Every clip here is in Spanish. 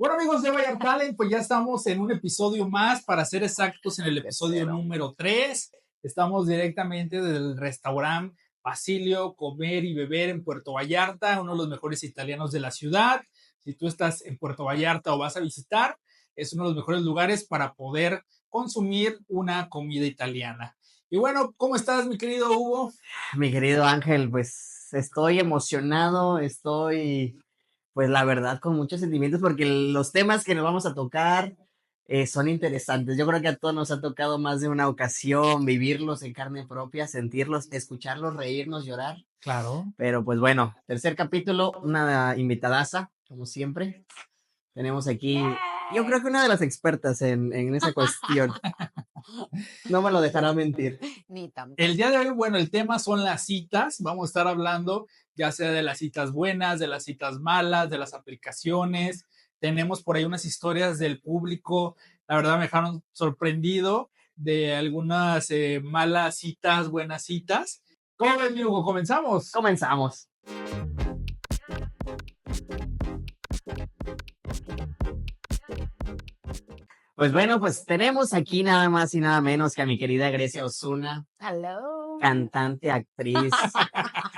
Bueno, amigos de Bayard Talent, pues ya estamos en un episodio más, para ser exactos, en el episodio número 3. Estamos directamente del restaurante Basilio Comer y Beber en Puerto Vallarta, uno de los mejores italianos de la ciudad. Si tú estás en Puerto Vallarta o vas a visitar, es uno de los mejores lugares para poder consumir una comida italiana. Y bueno, ¿cómo estás, mi querido Hugo? Mi querido Ángel, pues estoy emocionado, pues la verdad, con muchos sentimientos, porque los temas que nos vamos a tocar son interesantes. Yo creo que a todos nos ha tocado más de una ocasión vivirlos en carne propia, sentirlos, escucharlos, reírnos, llorar. Claro. Pero pues bueno, tercer capítulo, una invitadaza, como siempre. Tenemos aquí, yo creo que una de las expertas en esa cuestión. No me lo dejará mentir. Ni tampoco. El día de hoy, bueno, el tema son las citas. Vamos a estar hablando ya sea de las citas buenas, de las citas malas, de las aplicaciones. Tenemos por ahí unas historias del público. La verdad me dejaron sorprendido de algunas malas citas, buenas citas. ¿Cómo ves, mi Hugo? ¿Comenzamos? Comenzamos. Pues bueno, pues tenemos aquí nada más y nada menos que a mi querida Grecia Osuna, Hello. cantante, actriz,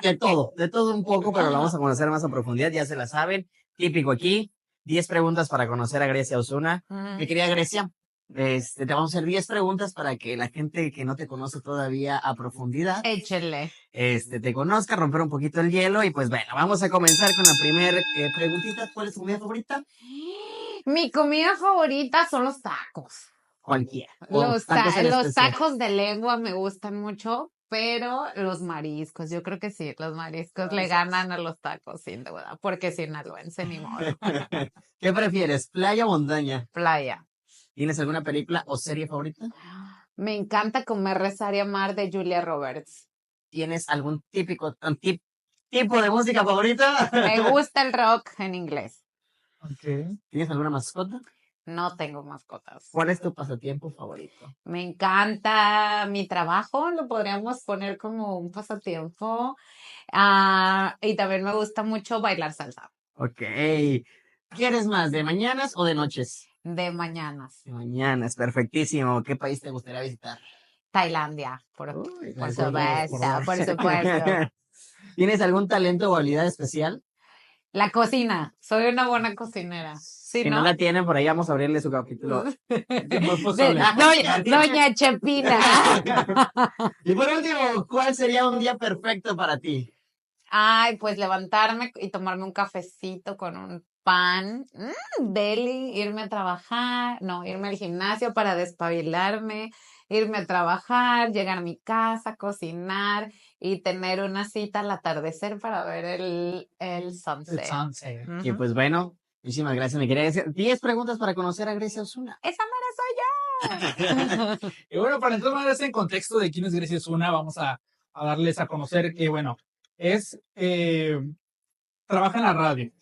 de todo un poco, pero lo vamos a conocer más a profundidad, ya se la saben. Típico aquí, 10 preguntas para conocer a Grecia Osuna. Mi querida Grecia, te vamos a hacer 10 preguntas para que la gente que no te conoce todavía a profundidad, Échele. te conozca, romper un poquito el hielo y pues bueno, vamos a comenzar con la primera preguntita. ¿Cuál es tu comida favorita? Mi comida favorita son los tacos. Cualquiera. Los especial. tacos de lengua me gustan mucho, pero los mariscos, yo creo que sí, los mariscos le ganan a los tacos, sin duda, porque sinaloense ni modo. ¿Qué prefieres, playa o montaña? Playa. ¿Tienes alguna película o serie favorita? Me encanta comer, rezar y amar de Julia Roberts. ¿Tienes algún tipo de música favorita? Me gusta el rock en inglés. Okay. ¿Tienes alguna mascota? No tengo mascotas. ¿Cuál es tu pasatiempo favorito? Me encanta mi trabajo, lo podríamos poner como un pasatiempo. Y también me gusta mucho bailar salsa. Ok. ¿Quieres más, de mañanas o de noches? De mañanas. De mañanas, perfectísimo. ¿Qué país te gustaría visitar? Tailandia, por supuesto. ¿Tienes algún talento o habilidad especial? La cocina. Soy una buena cocinera. ¿Sí, Si no la tienen, por ahí vamos a abrirle su capítulo. Doña Chepina. Y por último, ¿cuál sería un día perfecto para ti? Ay, pues levantarme y tomarme un cafecito con un pan, deli, irme a trabajar, irme al gimnasio para despabilarme, irme a trabajar, llegar a mi casa, cocinar y tener una cita al atardecer para ver el sunset. El sunset. Y pues bueno, muchísimas gracias, mi querida Grecia. 10 preguntas para conocer a Grecia Osuna. ¡Esa mera soy yo! Y bueno, para entrar en contexto de quién es Grecia Osuna, vamos a darles a conocer que, bueno, trabaja en la radio.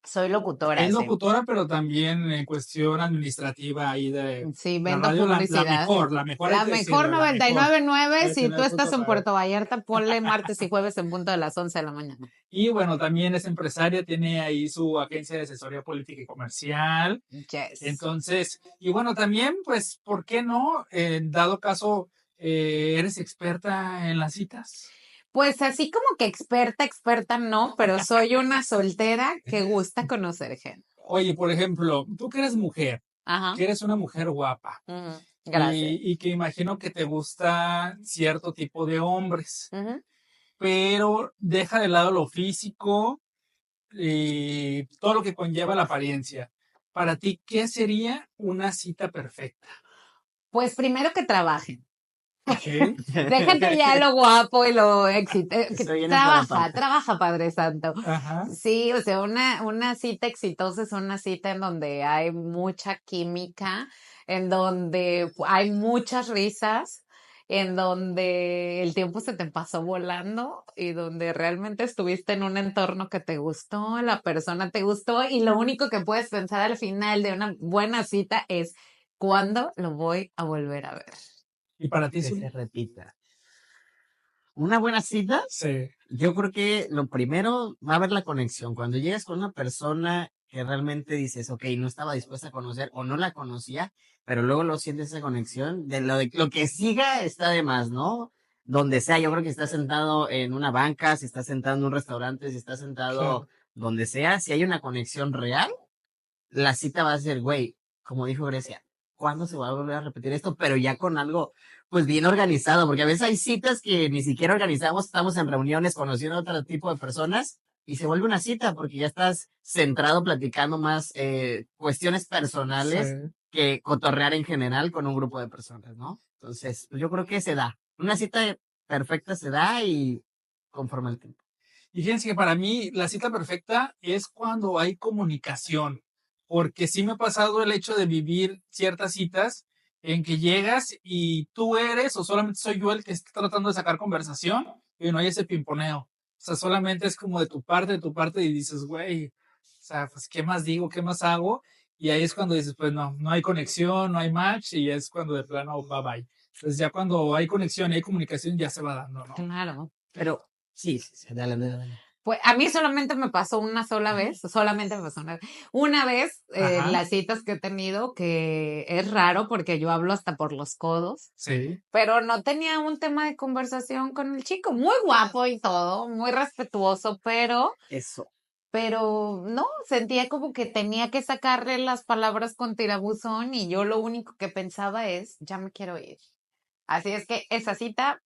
Soy locutora. Es locutora, pero también en cuestión administrativa ahí de vendo la radio, publicidad. La mejor 99.9. Si tú estás en Puerto Vallarta, ponle martes y jueves en punto de las 11 de la mañana. Y bueno, también es empresaria, tiene ahí su agencia de asesoría política y comercial. Yes. Entonces, y bueno, también, pues, ¿por qué no? En dado caso, ¿eres experta en las citas? Pues así como que experta no, pero soy una soltera que gusta conocer gente. Oye, por ejemplo, tú que eres mujer, que eres una mujer guapa, gracias. Y que imagino que te gusta cierto tipo de hombres, pero deja de lado lo físico y todo lo que conlleva la apariencia. Para ti, ¿qué sería una cita perfecta? Pues primero que trabajen. Okay. Déjate ya lo guapo y lo trabaja, Padre Santo. Ajá. Sí, o sea, una cita exitosa es una cita en donde hay mucha química, en donde hay muchas risas, en donde el tiempo se te pasó volando y donde realmente estuviste en un entorno que te gustó, la persona te gustó y lo único que puedes pensar al final de una buena cita es ¿cuándo lo voy a volver a ver? ¿Y para ti que se repita? ¿Una buena cita? Sí. Yo creo que lo primero va a haber la conexión. Cuando llegas con una persona que realmente dices, ok, no estaba dispuesta a conocer o no la conocía, pero luego lo sientes esa conexión, de lo que siga está de más, ¿no? Donde sea, yo creo que estás sentado en una banca, si estás sentado en un restaurante, si estás sentado Claro. donde sea, si hay una conexión real, la cita va a ser, güey, como dijo Grecia, ¿cuándo se va a volver a repetir esto? Pero ya con algo, pues bien organizado, porque a veces hay citas que ni siquiera organizamos, estamos en reuniones conociendo a otro tipo de personas y se vuelve una cita porque ya estás centrado platicando más cuestiones personales Sí. que cotorrear en general con un grupo de personas, ¿no? Entonces, pues yo creo que se da. Una cita perfecta se da y conforme el tiempo. Y fíjense que para mí la cita perfecta es cuando hay comunicación, porque sí me ha pasado el hecho de vivir ciertas citas en que llegas y tú eres o solamente soy yo el que está tratando de sacar conversación y no hay ese pimponeo. O sea, solamente es como de tu parte y dices, güey, o sea, pues, ¿qué más digo? ¿Qué más hago? Y ahí es cuando dices, pues no, no hay conexión, no hay match y es cuando de plano, bye bye. Entonces ya cuando hay conexión y hay comunicación ya se va dando, ¿no? Claro. Pero sí, dale, dale, dale. Pues a mí solamente me pasó una sola vez, solamente me pasó una vez. Una vez, Ajá. las citas que he tenido, que es raro porque yo hablo hasta por los codos, Sí. pero no tenía un tema de conversación con el chico, muy guapo y todo, muy respetuoso, Eso. pero no, sentía como que tenía que sacarle las palabras con tirabuzón y yo lo único que pensaba es, ya me quiero ir. Así es que esa cita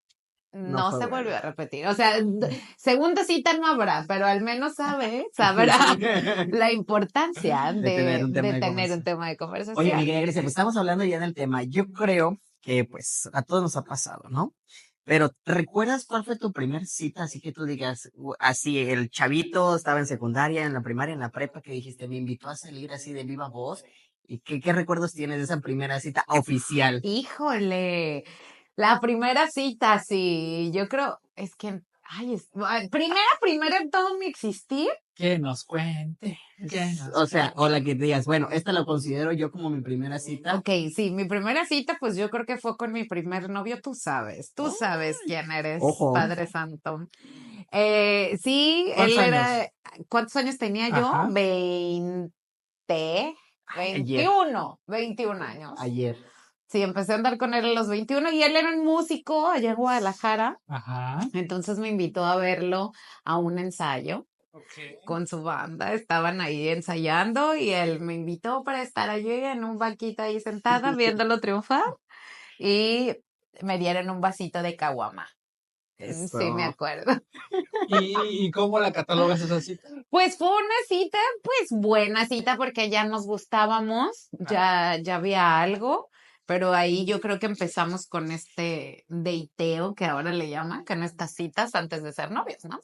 No no fue se bueno. volvió a repetir. O sea, segunda cita no habrá, pero al menos sabrá la importancia De tener un tema de de tener un conversación. tema de Oye, conversación. mi querida Grecia, pues estamos hablando ya del tema. Yo creo que pues a todos nos ha pasado, ¿no? Pero ¿te recuerdas cuál fue tu primer cita? Así que tú digas, así, el chavito estaba en secundaria, en la primaria, en la prepa, que dijiste, me invitó a salir así de viva voz. ¿Y qué recuerdos tienes de esa primera cita oficial? Híjole, la primera cita, sí, yo creo, es que, ay, primera en todo mi existir. Que nos cuente. Que nos O sea, cuente. o la que te digas, bueno, esta lo considero yo como mi primera cita. Ok, sí, mi primera cita, pues yo creo que fue con mi primer novio, tú sabes quién eres, Ojo. Padre Santo. Sí, ¿Cuántos él años? era, ¿cuántos años tenía yo? Ajá. 20, Ayer, 21 años. ayer. Sí, empecé a andar con él a los 21 y él era un músico allá en Guadalajara. Ajá. Entonces me invitó a verlo a un ensayo Ok. con su banda. Estaban ahí ensayando y él me invitó para estar allí en un banquito ahí sentada viéndolo triunfar y me dieron un vasito de caguama. Sí, me Eso. acuerdo. ¿Y cómo la catalogas esa cita? Pues fue una cita, pues buena cita porque ya nos gustábamos, ya había algo, pero ahí yo creo que empezamos con este dateo que ahora le llaman, con estas citas antes de ser novios, ¿no?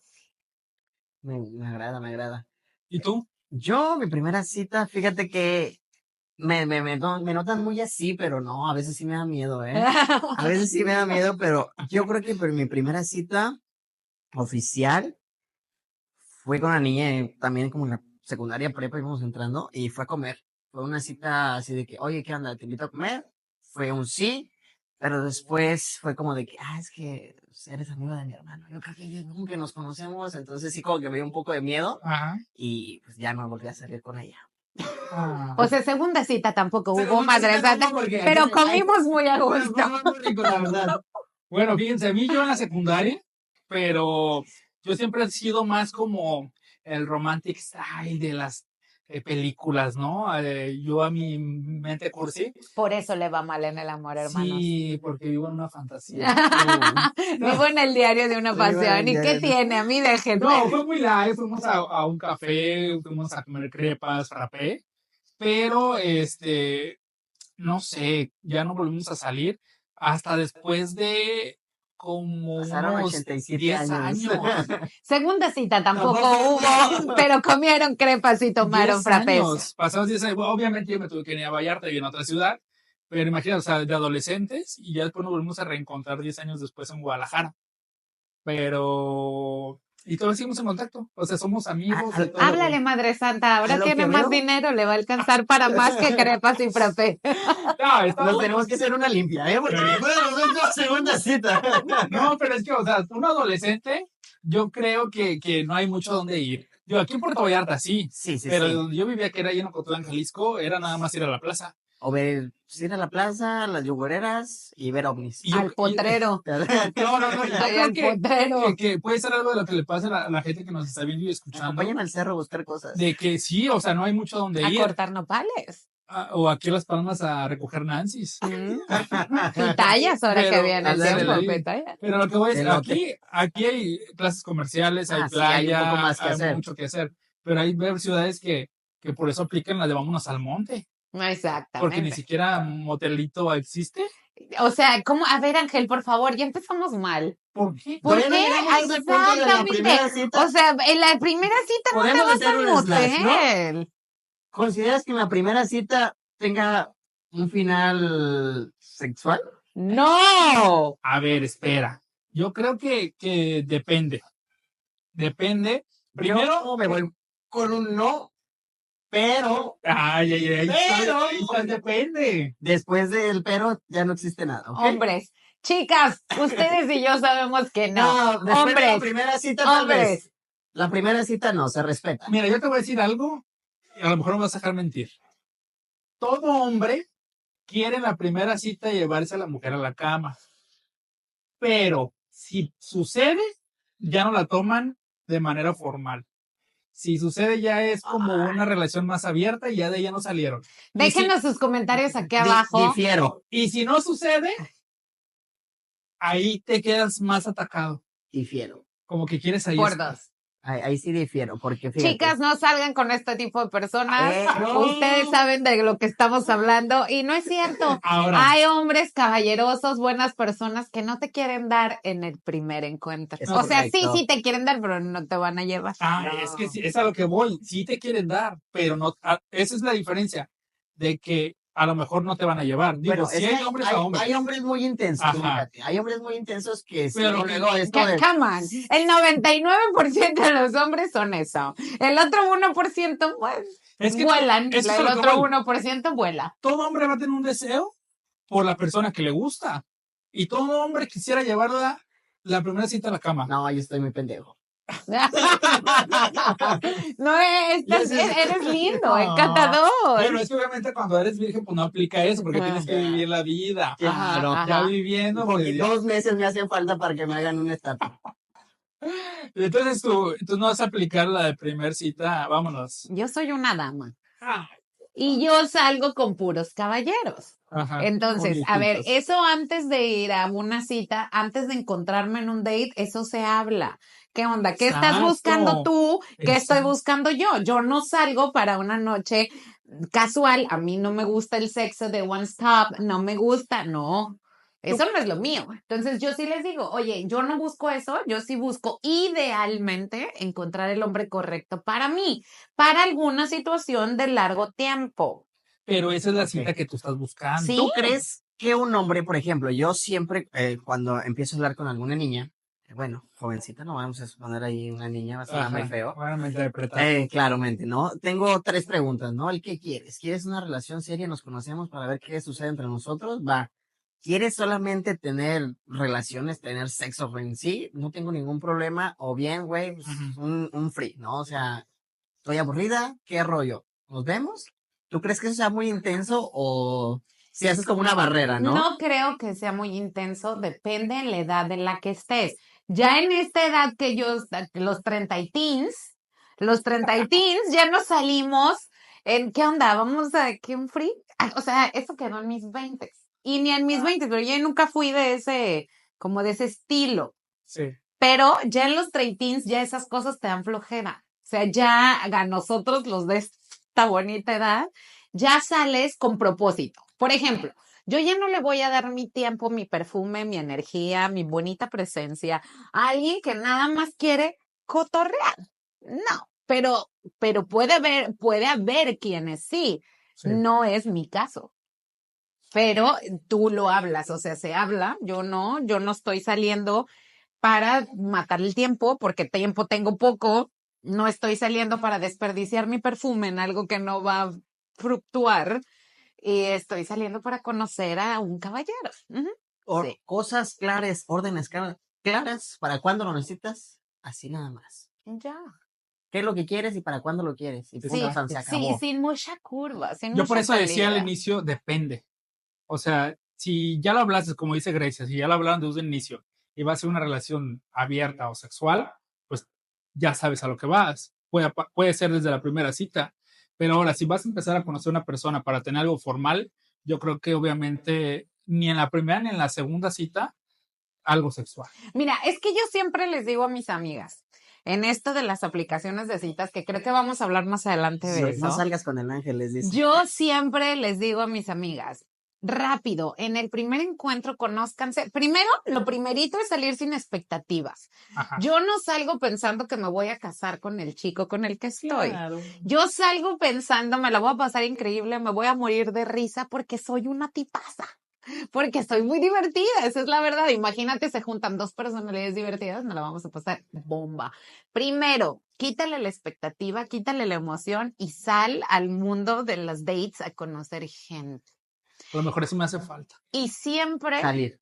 Me agrada, me agrada. ¿Y tú? Yo, mi primera cita, fíjate que me notan muy así, pero no, a veces sí me da miedo, ¿eh? A veces sí me da miedo, pero yo creo que mi primera cita oficial fue con una niña, también como en la secundaria prepa íbamos entrando, y fue a comer. Fue una cita así de que, oye, ¿qué onda? ¿Te invito a comer? Fue un sí, pero después fue como de que, es que eres amigo de mi hermano. Yo creo que nunca nos conocemos, entonces sí como que me dio un poco de miedo, Ajá. y pues ya no volví a salir con ella. O sea, segunda cita tampoco hubo, Segunda Madre cita Santa, no, porque pero aquí- comimos muy a gusto. Fue muy rico, la verdad. Bueno, fíjense, a mí yo en la secundaria, pero yo siempre he sido más como el romantic style de las películas, ¿no? Yo a mi mente cursi, Por eso le va mal en el amor, hermanos. sí, porque vivo en una fantasía. Vivo en el diario de una Vivo en el pasión. ¿Y qué diario de- tiene? A mí déjenme. No, fue muy light, fuimos a un café, fuimos a comer crepas, frappé, pero no sé, ya no volvimos a salir hasta después de como Pasaron unos 87 10 años. años. Segunda cita tampoco Tampoco hubo, pero comieron crepas y tomaron 10 frappés. años. Pasamos 10 años. Bueno, obviamente yo me tuve que ir a Vallarta y en otra ciudad, pero imagínate, o sea, de adolescentes y ya después nos volvimos a reencontrar 10 años después en Guadalajara. Pero... Y todavía seguimos en contacto. O sea, somos amigos y todo. Háblale, Madre Santa, A ahora lo tiene que más veo. dinero, le va a alcanzar para más que crepas y frappé. No, estamos- Nos tenemos que hacer una limpia, ¿eh? Porque bueno, es la segunda cita. No, pero es que, o sea, un adolescente, yo creo que no hay mucho donde ir. Yo aquí en Puerto Vallarta sí, Sí, sí, pero de sí. donde yo vivía, que era ahí en Ocotlán, Jalisco, era nada más ir a la plaza. O ver, pues, ir a la plaza, las yugureras y ver ovnis. Y yo, Al potrero. no, yo Ay, creo al potrero. que puede ser algo de lo que le pasa a la gente que nos está viendo y escuchando, Acompáñame al cerro a buscar cosas. de que sí, o sea, no hay mucho donde A ir, cortar nopales. o aquí a Las Palmas a recoger Nancy's. Pitayas, ahora que Pero, viene el ándale, tiempo, sí. pitayas. Pero lo que voy es, Elote. aquí hay plazas comerciales, hay Sí, hay un poco playa, más que hay hacer. mucho que hacer, pero hay ciudades que por eso aplican la de vámonos al monte, porque ni Exactamente. siquiera motelito existe. O sea, ¿cómo? A ver, Ángel, por favor, ya empezamos mal. ¿Por qué? ¿Por Todavía no qué? llegamos a ese punto de la primera Exactamente. cita. O sea, en la primera cita no te Podemos vas hacer al un slash, ¿no? motel. ¿Consideras que en la primera cita tenga un final sexual? No. A ver, espera. Yo creo que depende. Depende. Primero, Yo me voy con un no, pero ay, depende. después del pero ya no existe nada, ¿ok? Hombres, chicas, ustedes y yo sabemos que no. Después de la Hombres, primera cita tal vez. hombres. La primera cita no, se respeta. Mira, yo te voy a decir algo y a lo mejor no me vas a dejar mentir. Todo hombre quiere en la primera cita llevarse a la mujer a la cama, pero si sucede, ya no la toman de manera formal. Si sucede, ya es como una relación más abierta y ya de ella no salieron. Déjenos sus comentarios aquí abajo. Difiero. Y si no sucede, ahí te quedas más atacado. Difiero. Como que quieres ahí Por estar. dos. Ahí sí difiero, porque fíjate. Chicas, no salgan con este tipo de personas. No. Ustedes saben de lo que estamos hablando y no es cierto. Ahora, Hay hombres caballerosos, buenas personas que no te quieren dar en el primer encuentro. Es O sea, sí, correcto. sí te quieren dar, pero no te van a llevar. es que sí, es a lo que voy. Sí te quieren dar, pero no. Esa es la diferencia de que a lo mejor no te van a llevar. Digo, Bueno, sí es que hay hombres a hombres. hay hombres muy intensos, Ajá. fíjate. Hay hombres muy intensos que sí, Pero luego esto de... Come on. El 99% de los hombres son eso. El otro 1%, pues, Es que vuelan. eso es a El lo que otro voy. 1% vuela. Todo hombre va a tener un deseo por la persona que le gusta. Y todo hombre quisiera llevarla la primera cita a la cama. No, yo estoy muy pendejo. No, eres lindo, No. encantador. Bueno, es que obviamente cuando eres virgen, pues no aplica eso, porque tienes que vivir la vida. Claro. Ajá, Ya ajá. viviendo, Porque pues, ya. 2 meses me hacen falta para que me hagan una estatua. Entonces tú no vas a aplicar la de primer cita, vámonos. Yo soy una dama Ah, y yo salgo con puros caballeros. ajá. Entonces, a ver, Bonitos. eso antes de ir a una cita, antes de encontrarme en un date, eso se habla. ¿Qué onda? ¿Qué estás Exacto. buscando tú? ¿Qué estoy Exacto. buscando yo? Yo no salgo para una noche casual. A mí no me gusta el sexo de one stop, no me gusta, no. Eso no es lo mío. Entonces yo sí les digo, oye, yo no busco eso, yo sí busco idealmente encontrar el hombre correcto para mí, para alguna situación de largo tiempo. Pero esa es la Ok. cita que tú estás buscando. Sí. ¿Tú crees que un hombre, por ejemplo, yo siempre cuando empiezo a hablar con alguna niña, bueno, jovencita, no vamos a poner ahí una niña, va a sonar muy Ajá, feo. van a interpretar. Claramente, ¿no? Tengo 3 preguntas, ¿no? ¿El qué quieres? ¿Quieres una relación seria? ¿Nos conocemos para ver qué sucede entre nosotros? Va. ¿Quieres solamente tener relaciones, tener sexo en sí? No tengo ningún problema. O bien, güey, pues, Ujú. un free, ¿no? O sea, estoy aburrida, ¿qué rollo? ¿Nos vemos? ¿Tú crees que eso sea muy intenso o si haces como una barrera, no? No creo que sea muy intenso, depende de la edad en la que estés. Ya en esta edad que los 30 y teens, ya nos salimos en, ¿qué onda? ¿Vamos a qué un free? O sea, eso quedó en mis 20. Y ni en mis 20, pero yo nunca fui de ese, como de ese estilo. Sí. Pero ya en los 30 ya esas cosas te dan flojera. O sea, ya a nosotros, los de esta bonita edad, ya sales con propósito. Por ejemplo, yo ya no le voy a dar mi tiempo, mi perfume, mi energía, mi bonita presencia a alguien que nada más quiere cotorrear. No, pero puede haber quienes sí. Sí. No es mi caso. Pero tú lo hablas, o sea, se habla, yo no estoy saliendo para matar el tiempo, porque tiempo tengo poco, no estoy saliendo para desperdiciar mi perfume en algo que no va a fructuar, y estoy saliendo para conocer a un caballero. Ujú. Sí. Cosas claras, órdenes claras, ¿para cuándo lo necesitas? Así nada más. Ya. ¿Qué es lo que quieres y para cuándo lo quieres? Y punto, Sí, se sí, acabó. sin mucha curva, sin Yo por mucha eso decía al salida. inicio, depende. O sea, si ya lo hablaste, como dice Grecia, si ya lo hablaron desde un inicio y va a ser una relación abierta o sexual, pues ya sabes a lo que vas. Puede ser desde la primera cita. Pero ahora, si vas a empezar a conocer a una persona para tener algo formal, yo creo que obviamente ni en la primera ni en la segunda cita, algo sexual. Mira, es que yo siempre les digo a mis amigas, en esto de las aplicaciones de citas, que creo que vamos a hablar más adelante de No eso, salgas con el ángel, les dice. yo siempre les digo a mis amigas, rápido, en el primer encuentro conózcanse. Primero, lo primerito es salir sin expectativas. Ajá. Yo no salgo pensando que me voy a casar con el chico con el que estoy. Claro. Yo salgo pensando, me la voy a pasar increíble, me voy a morir de risa porque soy una tipaza. Porque soy muy divertida, esa es la verdad. Imagínate, se juntan dos personalidades divertidas, nos la vamos a pasar bomba. Primero, quítale la expectativa, quítale la emoción y sal al mundo de las dates a conocer gente. A lo mejor eso me hace falta. Y siempre, Salir.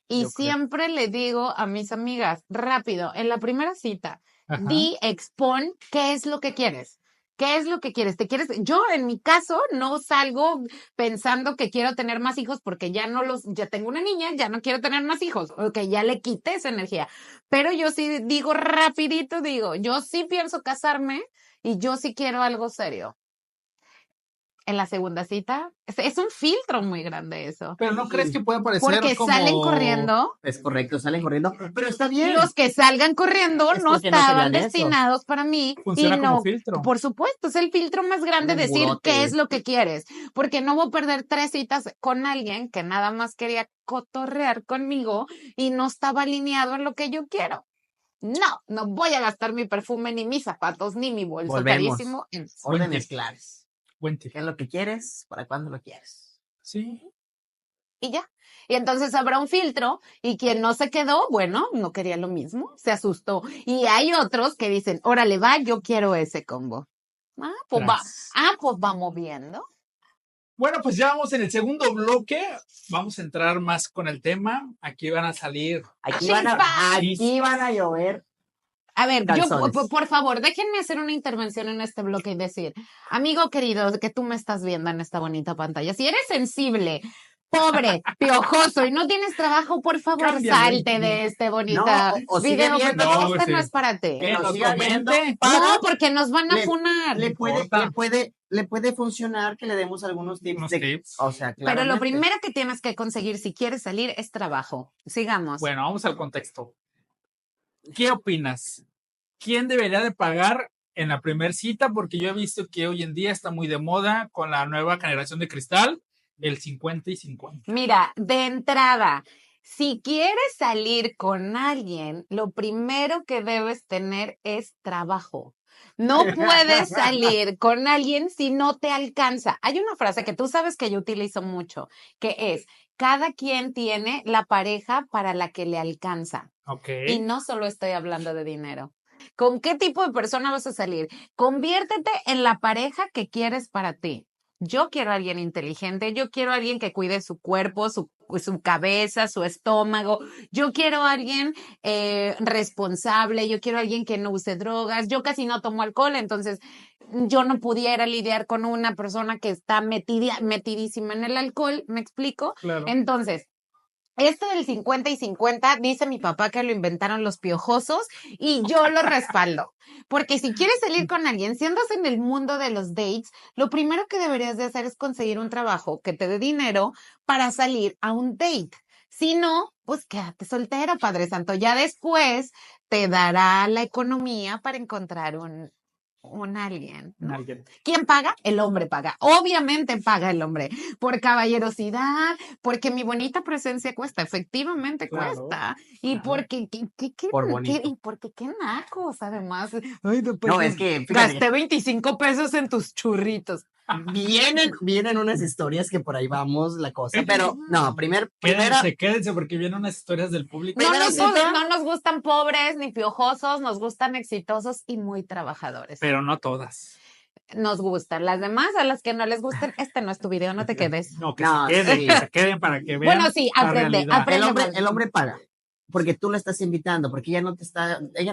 y yo creo. siempre le digo a mis amigas, rápido, en la primera cita, Ajá. expon qué es lo que quieres. ¿Qué es lo que quieres? ¿Te quieres? Yo, en mi caso, no salgo pensando que quiero tener más hijos porque ya tengo una niña, ya no quiero tener más hijos, o que ya le quité esa energía. Pero yo sí digo rapidito, yo sí pienso casarme y yo sí quiero algo serio. En la segunda cita, es un filtro muy grande eso. Pero ¿no crees que puede parecer Porque como... salen corriendo. Es correcto, salen corriendo. Pero está bien. Los que salgan corriendo Es no porque no estaban querían eso. destinados para mí. Funciona y como no, filtro. por supuesto, es el filtro más grande Un decir embudote. qué es lo que quieres. Porque no voy a perder 3 citas con alguien que nada más quería cotorrear conmigo y no estaba alineado en lo que yo quiero. No voy a gastar mi perfume, ni mis zapatos, ni mi bolso Volvemos. carísimo en eso. Órdenes claras. Buen tip. ¿Qué es lo que quieres? ¿Para cuándo lo quieres? Sí. Y ya. Y entonces habrá un filtro y quien no se quedó, bueno, no quería lo mismo, se asustó. Y hay otros que dicen, órale, va, yo quiero ese combo. Pues vamos viendo. Bueno, pues ya vamos en el segundo bloque. Vamos a entrar más con el tema. Aquí van a salir. Aquí van a llover. A ver, calzones. por favor, déjenme hacer una intervención en este bloque y decir, amigo querido, que tú me estás viendo en esta bonita pantalla, si eres sensible, pobre, piojoso y no tienes trabajo, por favor, Cámbiale. salte de este bonita o sigue video, viendo. porque No, este sí. no es para ti. Que nos nos siga viendo. comente. No, porque nos van a Le- funar. Le importa. puede funcionar que le demos algunos tips. Unos tips. O sea, Pero lo claramente. primero que tienes que conseguir si quieres salir es trabajo. Sigamos. Bueno, vamos al contexto. ¿Qué opinas? ¿Quién debería de pagar en la primera cita? Porque yo he visto que hoy en día está muy de moda con la nueva generación de cristal, el 50 y 50. Mira, de entrada, si quieres salir con alguien, lo primero que debes tener es trabajo. No puedes salir con alguien si no te alcanza. Hay una frase que tú sabes que yo utilizo mucho, que es, cada quien tiene la pareja para la que le alcanza. Ok. Y no solo estoy hablando de dinero. ¿Con qué tipo de persona vas a salir? Conviértete en la pareja que quieres para ti. Yo quiero a alguien inteligente, yo quiero a alguien que cuide su cuerpo, su cabeza, su estómago. Yo quiero a alguien responsable, yo quiero a alguien que no use drogas. Yo casi no tomo alcohol, entonces yo no pudiera lidiar con una persona que está metidísima en el alcohol, ¿me explico? Claro. Entonces, esto del 50 y 50, dice mi papá que lo inventaron los piojosos y yo lo respaldo. Porque si quieres salir con alguien, si andas en el mundo de los dates, lo primero que deberías de hacer es conseguir un trabajo que te dé dinero para salir a un date. Si no, pues quédate soltero, Padre Santo. Ya después te dará la economía para encontrar un alguien, ¿no? Alguien. ¿Quién paga? El hombre paga. Obviamente paga el hombre. Por caballerosidad, porque mi bonita presencia cuesta. Efectivamente Claro, cuesta. Y claro. porque, Por bonito. y porque qué nacos, además. Ay, No, es que, fíjate, gasté 25 pesos en tus churritos. vienen unas historias que por ahí vamos la cosa. Pero, no, primera. Quédense porque vienen unas historias del público. No nos gustan pobres ni piojosos, nos gustan exitosos y muy trabajadores. Pero no todas. Nos gustan. Las demás, a las que no les gusten, este no es tu video, no te quedes. No, que No, se queden, sí. que se queden para que vean. Bueno, sí, la aprende, realidad. aprende. El hombre paga. porque tú la estás invitando, porque ella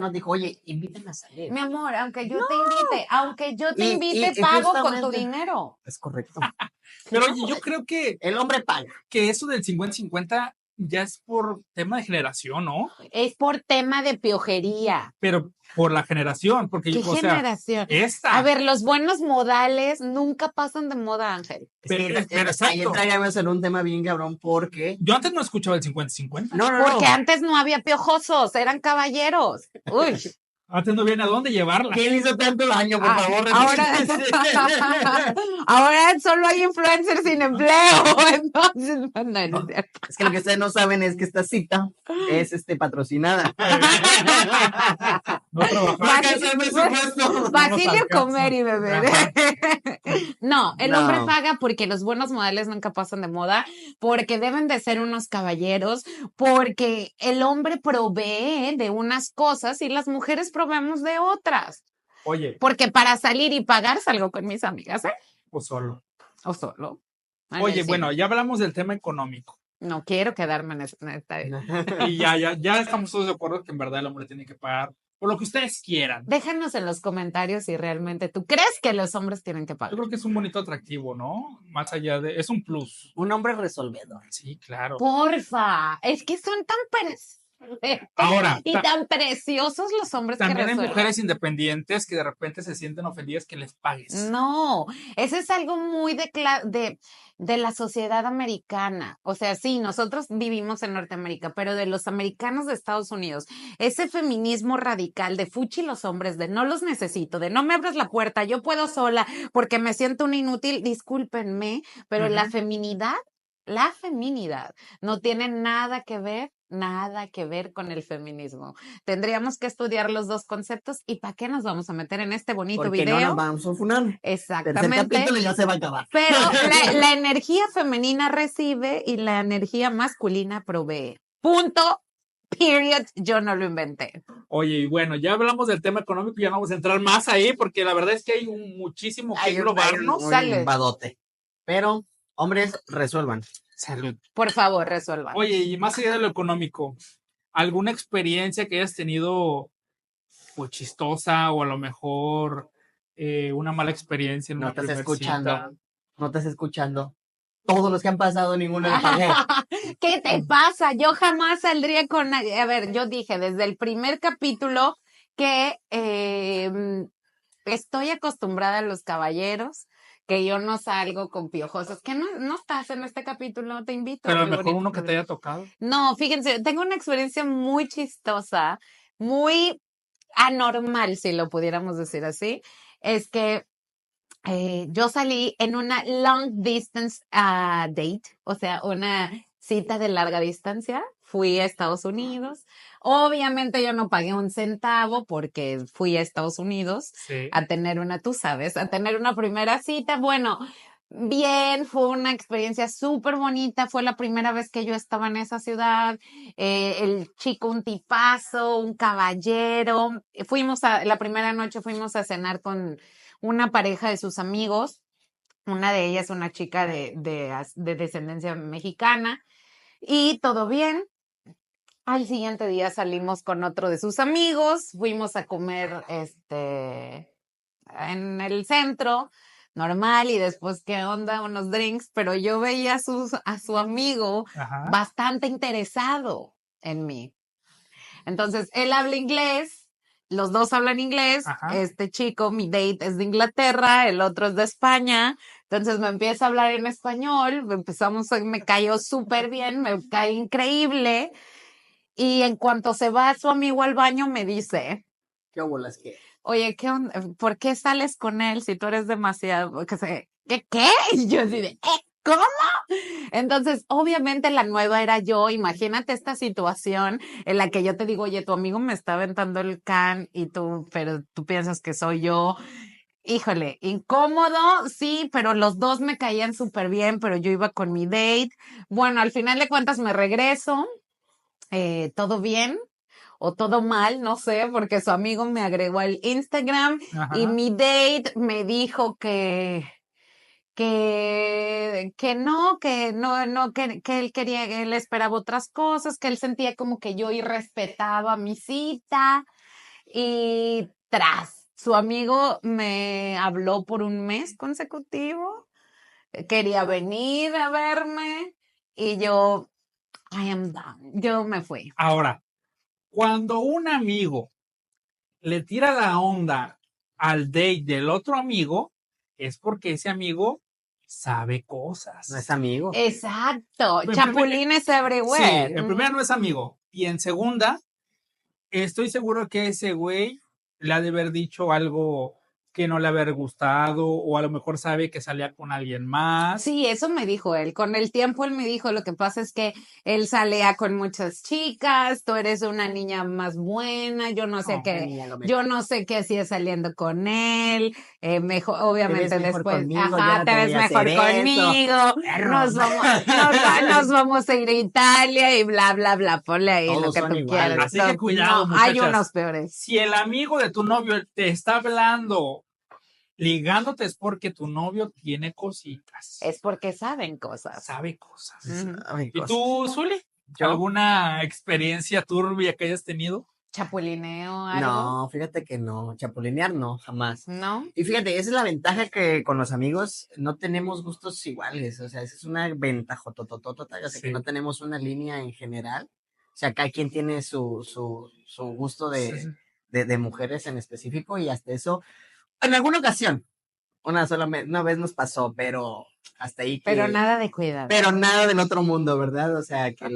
no dijo, oye, invítame a salir. Mi amor, aunque yo No. te invite, Y pago con tu justamente- dinero. Es correcto. Pero oye, yo creo que El hombre paga. eso del 50-50 ya es por tema de generación, ¿no? Es por tema de piojería. Pero por la generación, porque, ¿Qué o sea, generación? esta. A ver, los buenos modales nunca pasan de moda, Ángel. Es que Pero ahí exacto. entraríamos en un tema bien cabrón porque... Yo antes no escuchaba el 50-50. No. Porque antes no había piojosos, eran caballeros. Uy. Antes no había a dónde llevarla. ¿Quién hizo tanto daño, por favor? Ahora solo hay influencers sin empleo. Entonces, no es cierto. Es que lo que ustedes no saben es que esta cita es patrocinada. No trabajaba. Basilio, alcanza. comer y beber. No, el No. hombre paga porque los buenos modales nunca pasan de moda, porque deben de ser unos caballeros, porque el hombre provee de unas cosas y las mujeres proveemos de otras. Oye, Porque para salir y pagar salgo con mis amigas, ¿eh? pues solo. O solo. En Oye, el bueno, cine. ya hablamos del tema económico. No quiero quedarme en esta. Y ya estamos todos de acuerdo que en verdad el hombre tiene que pagar por lo que ustedes quieran. Déjanos en los comentarios si realmente tú crees que los hombres tienen que Yo pagar. creo que es un bonito atractivo, ¿no? Más allá de... Es un plus. Un hombre resolvedor. Sí, claro. Porfa, es que son tan Ahora, y tan preciosos los hombres que también hay resuelven. mujeres independientes que de repente se sienten ofendidas que les pagues. No, eso es algo muy de la sociedad americana. O sea, sí, nosotros vivimos en Norteamérica, pero de los americanos de Estados Unidos, ese feminismo radical de fuchi los hombres, de no los necesito, de no me abras la puerta, yo puedo sola porque me siento una inútil, discúlpenme, pero Ujú. la feminidad no tiene nada que ver con el feminismo. Tendríamos que estudiar los dos conceptos y ¿para qué nos vamos a meter en este bonito Porque video? no nos vamos a funar. Tercer Exactamente. capítulo y ya se va a acabar. Pero la energía femenina recibe y la energía masculina provee. Punto. Period. Yo no lo inventé. Oye, y bueno, ya hablamos del tema económico y ya no vamos a entrar más ahí porque la verdad es que hay muchísimo que englobarnos. Sale. Un badote. Pero, hombres, resuelvan. Salud. Por favor, resuelvan. Oye, y más allá de lo económico, ¿alguna experiencia que hayas tenido pues chistosa o a lo mejor una mala experiencia en No una estás primer escuchando. cita? No estás escuchando. Todos los que han pasado, ninguno le pagué. ¿Qué te pasa? Yo jamás saldría con nadie. A ver, yo dije desde el primer capítulo que estoy acostumbrada a los caballeros, que yo no salgo con piojosos, que no estás en este capítulo, te invito. Pero a lo mi mejor bonito uno que te público. haya tocado. No, fíjense, tengo una experiencia muy chistosa, muy anormal, si lo pudiéramos decir así. Es que yo salí en una long distance date, o sea, una cita de larga distancia. Fui a Estados Unidos. Obviamente yo no pagué un centavo porque fui a Estados Unidos Sí. a tener tú sabes, a tener una primera cita. Bueno, bien, fue una experiencia súper bonita. Fue la primera vez que yo estaba en esa ciudad. El chico, un tipazo, un caballero. La primera noche fuimos a cenar con una pareja de sus amigos. Una de ellas, una chica de descendencia mexicana. Y todo bien. Al siguiente día salimos con otro de sus amigos. Fuimos a comer en el centro, normal, y después, ¿qué onda? Unos drinks, pero yo veía a su amigo Ajá. bastante interesado en mí. Entonces, él habla inglés, los dos hablan inglés. Ajá. Este chico, mi date, es de Inglaterra, el otro es de España. Entonces me empieza a hablar en español, me cayó súper bien, me cae increíble. Y en cuanto se va su amigo al baño, me dice, ¿Qué bolas que? oye, ¿qué onda? ¿Por qué sales con él si tú eres demasiado? ¿Qué? Y yo así de, ¿cómo? Entonces, obviamente la nueva era yo. Imagínate esta situación en la que yo te digo, oye, tu amigo me está aventando el can pero tú piensas que soy yo. Híjole, incómodo, sí, pero los dos me caían súper bien, pero yo iba con mi date. Bueno, al final de cuentas me regreso. Todo bien o todo mal, no sé, porque su amigo me agregó al Instagram. Ajá. Y mi date me dijo que que no, que él quería, que él esperaba otras cosas, que él sentía como que yo irrespetaba mi cita. Y su amigo me habló por un mes consecutivo, quería venir a verme y yo, I am done, yo me fui. Ahora, cuando un amigo le tira la onda al date del otro amigo, es porque ese amigo sabe cosas. No es amigo. Exacto, En chapulines Sí, everywhere. en primera no es amigo. Y en segunda, estoy seguro que ese güey le ha de haber dicho algo que no le haber gustado, o a lo mejor sabe que salía con alguien más. Sí, eso me dijo él. Con el tiempo él me dijo, lo que pasa es que él salía con muchas chicas, tú eres una niña más buena, yo no sé No, qué, niña, lo yo mejor. no sé qué hacía saliendo con él, mejor, Te ves obviamente mejor después, conmigo, yo ajá, no te te ves voy a mejor hacer eso. conmigo, Perro. nos vamos a ir a Italia y bla, bla, bla, ponle ahí lo Todos que son tú iguales. quieras. Así que cuidado, No, hay muchachas. unos peores. Si el amigo de tu novio te está hablando, ligándote, es porque tu novio tiene cositas. Es porque saben cosas. Sabe cosas. Ujú. Ay, ¿Y cosas. tú, Zuli? ¿Yo? ¿Alguna experiencia turbia que hayas tenido? ¿Chapulineo algo? No, fíjate que no. Chapulinear no, jamás. ¿No? Y fíjate, esa es la ventaja que con los amigos no tenemos gustos iguales. O sea, esa es una ventaja totototota. O sea, que Sí. no tenemos una línea en general. O sea, cada quien tiene su gusto Sí, sí. de mujeres en específico y hasta eso. En alguna ocasión, una vez nos pasó, pero hasta ahí Pero que. nada de cuidado. Pero nada del otro mundo, ¿verdad? O sea, que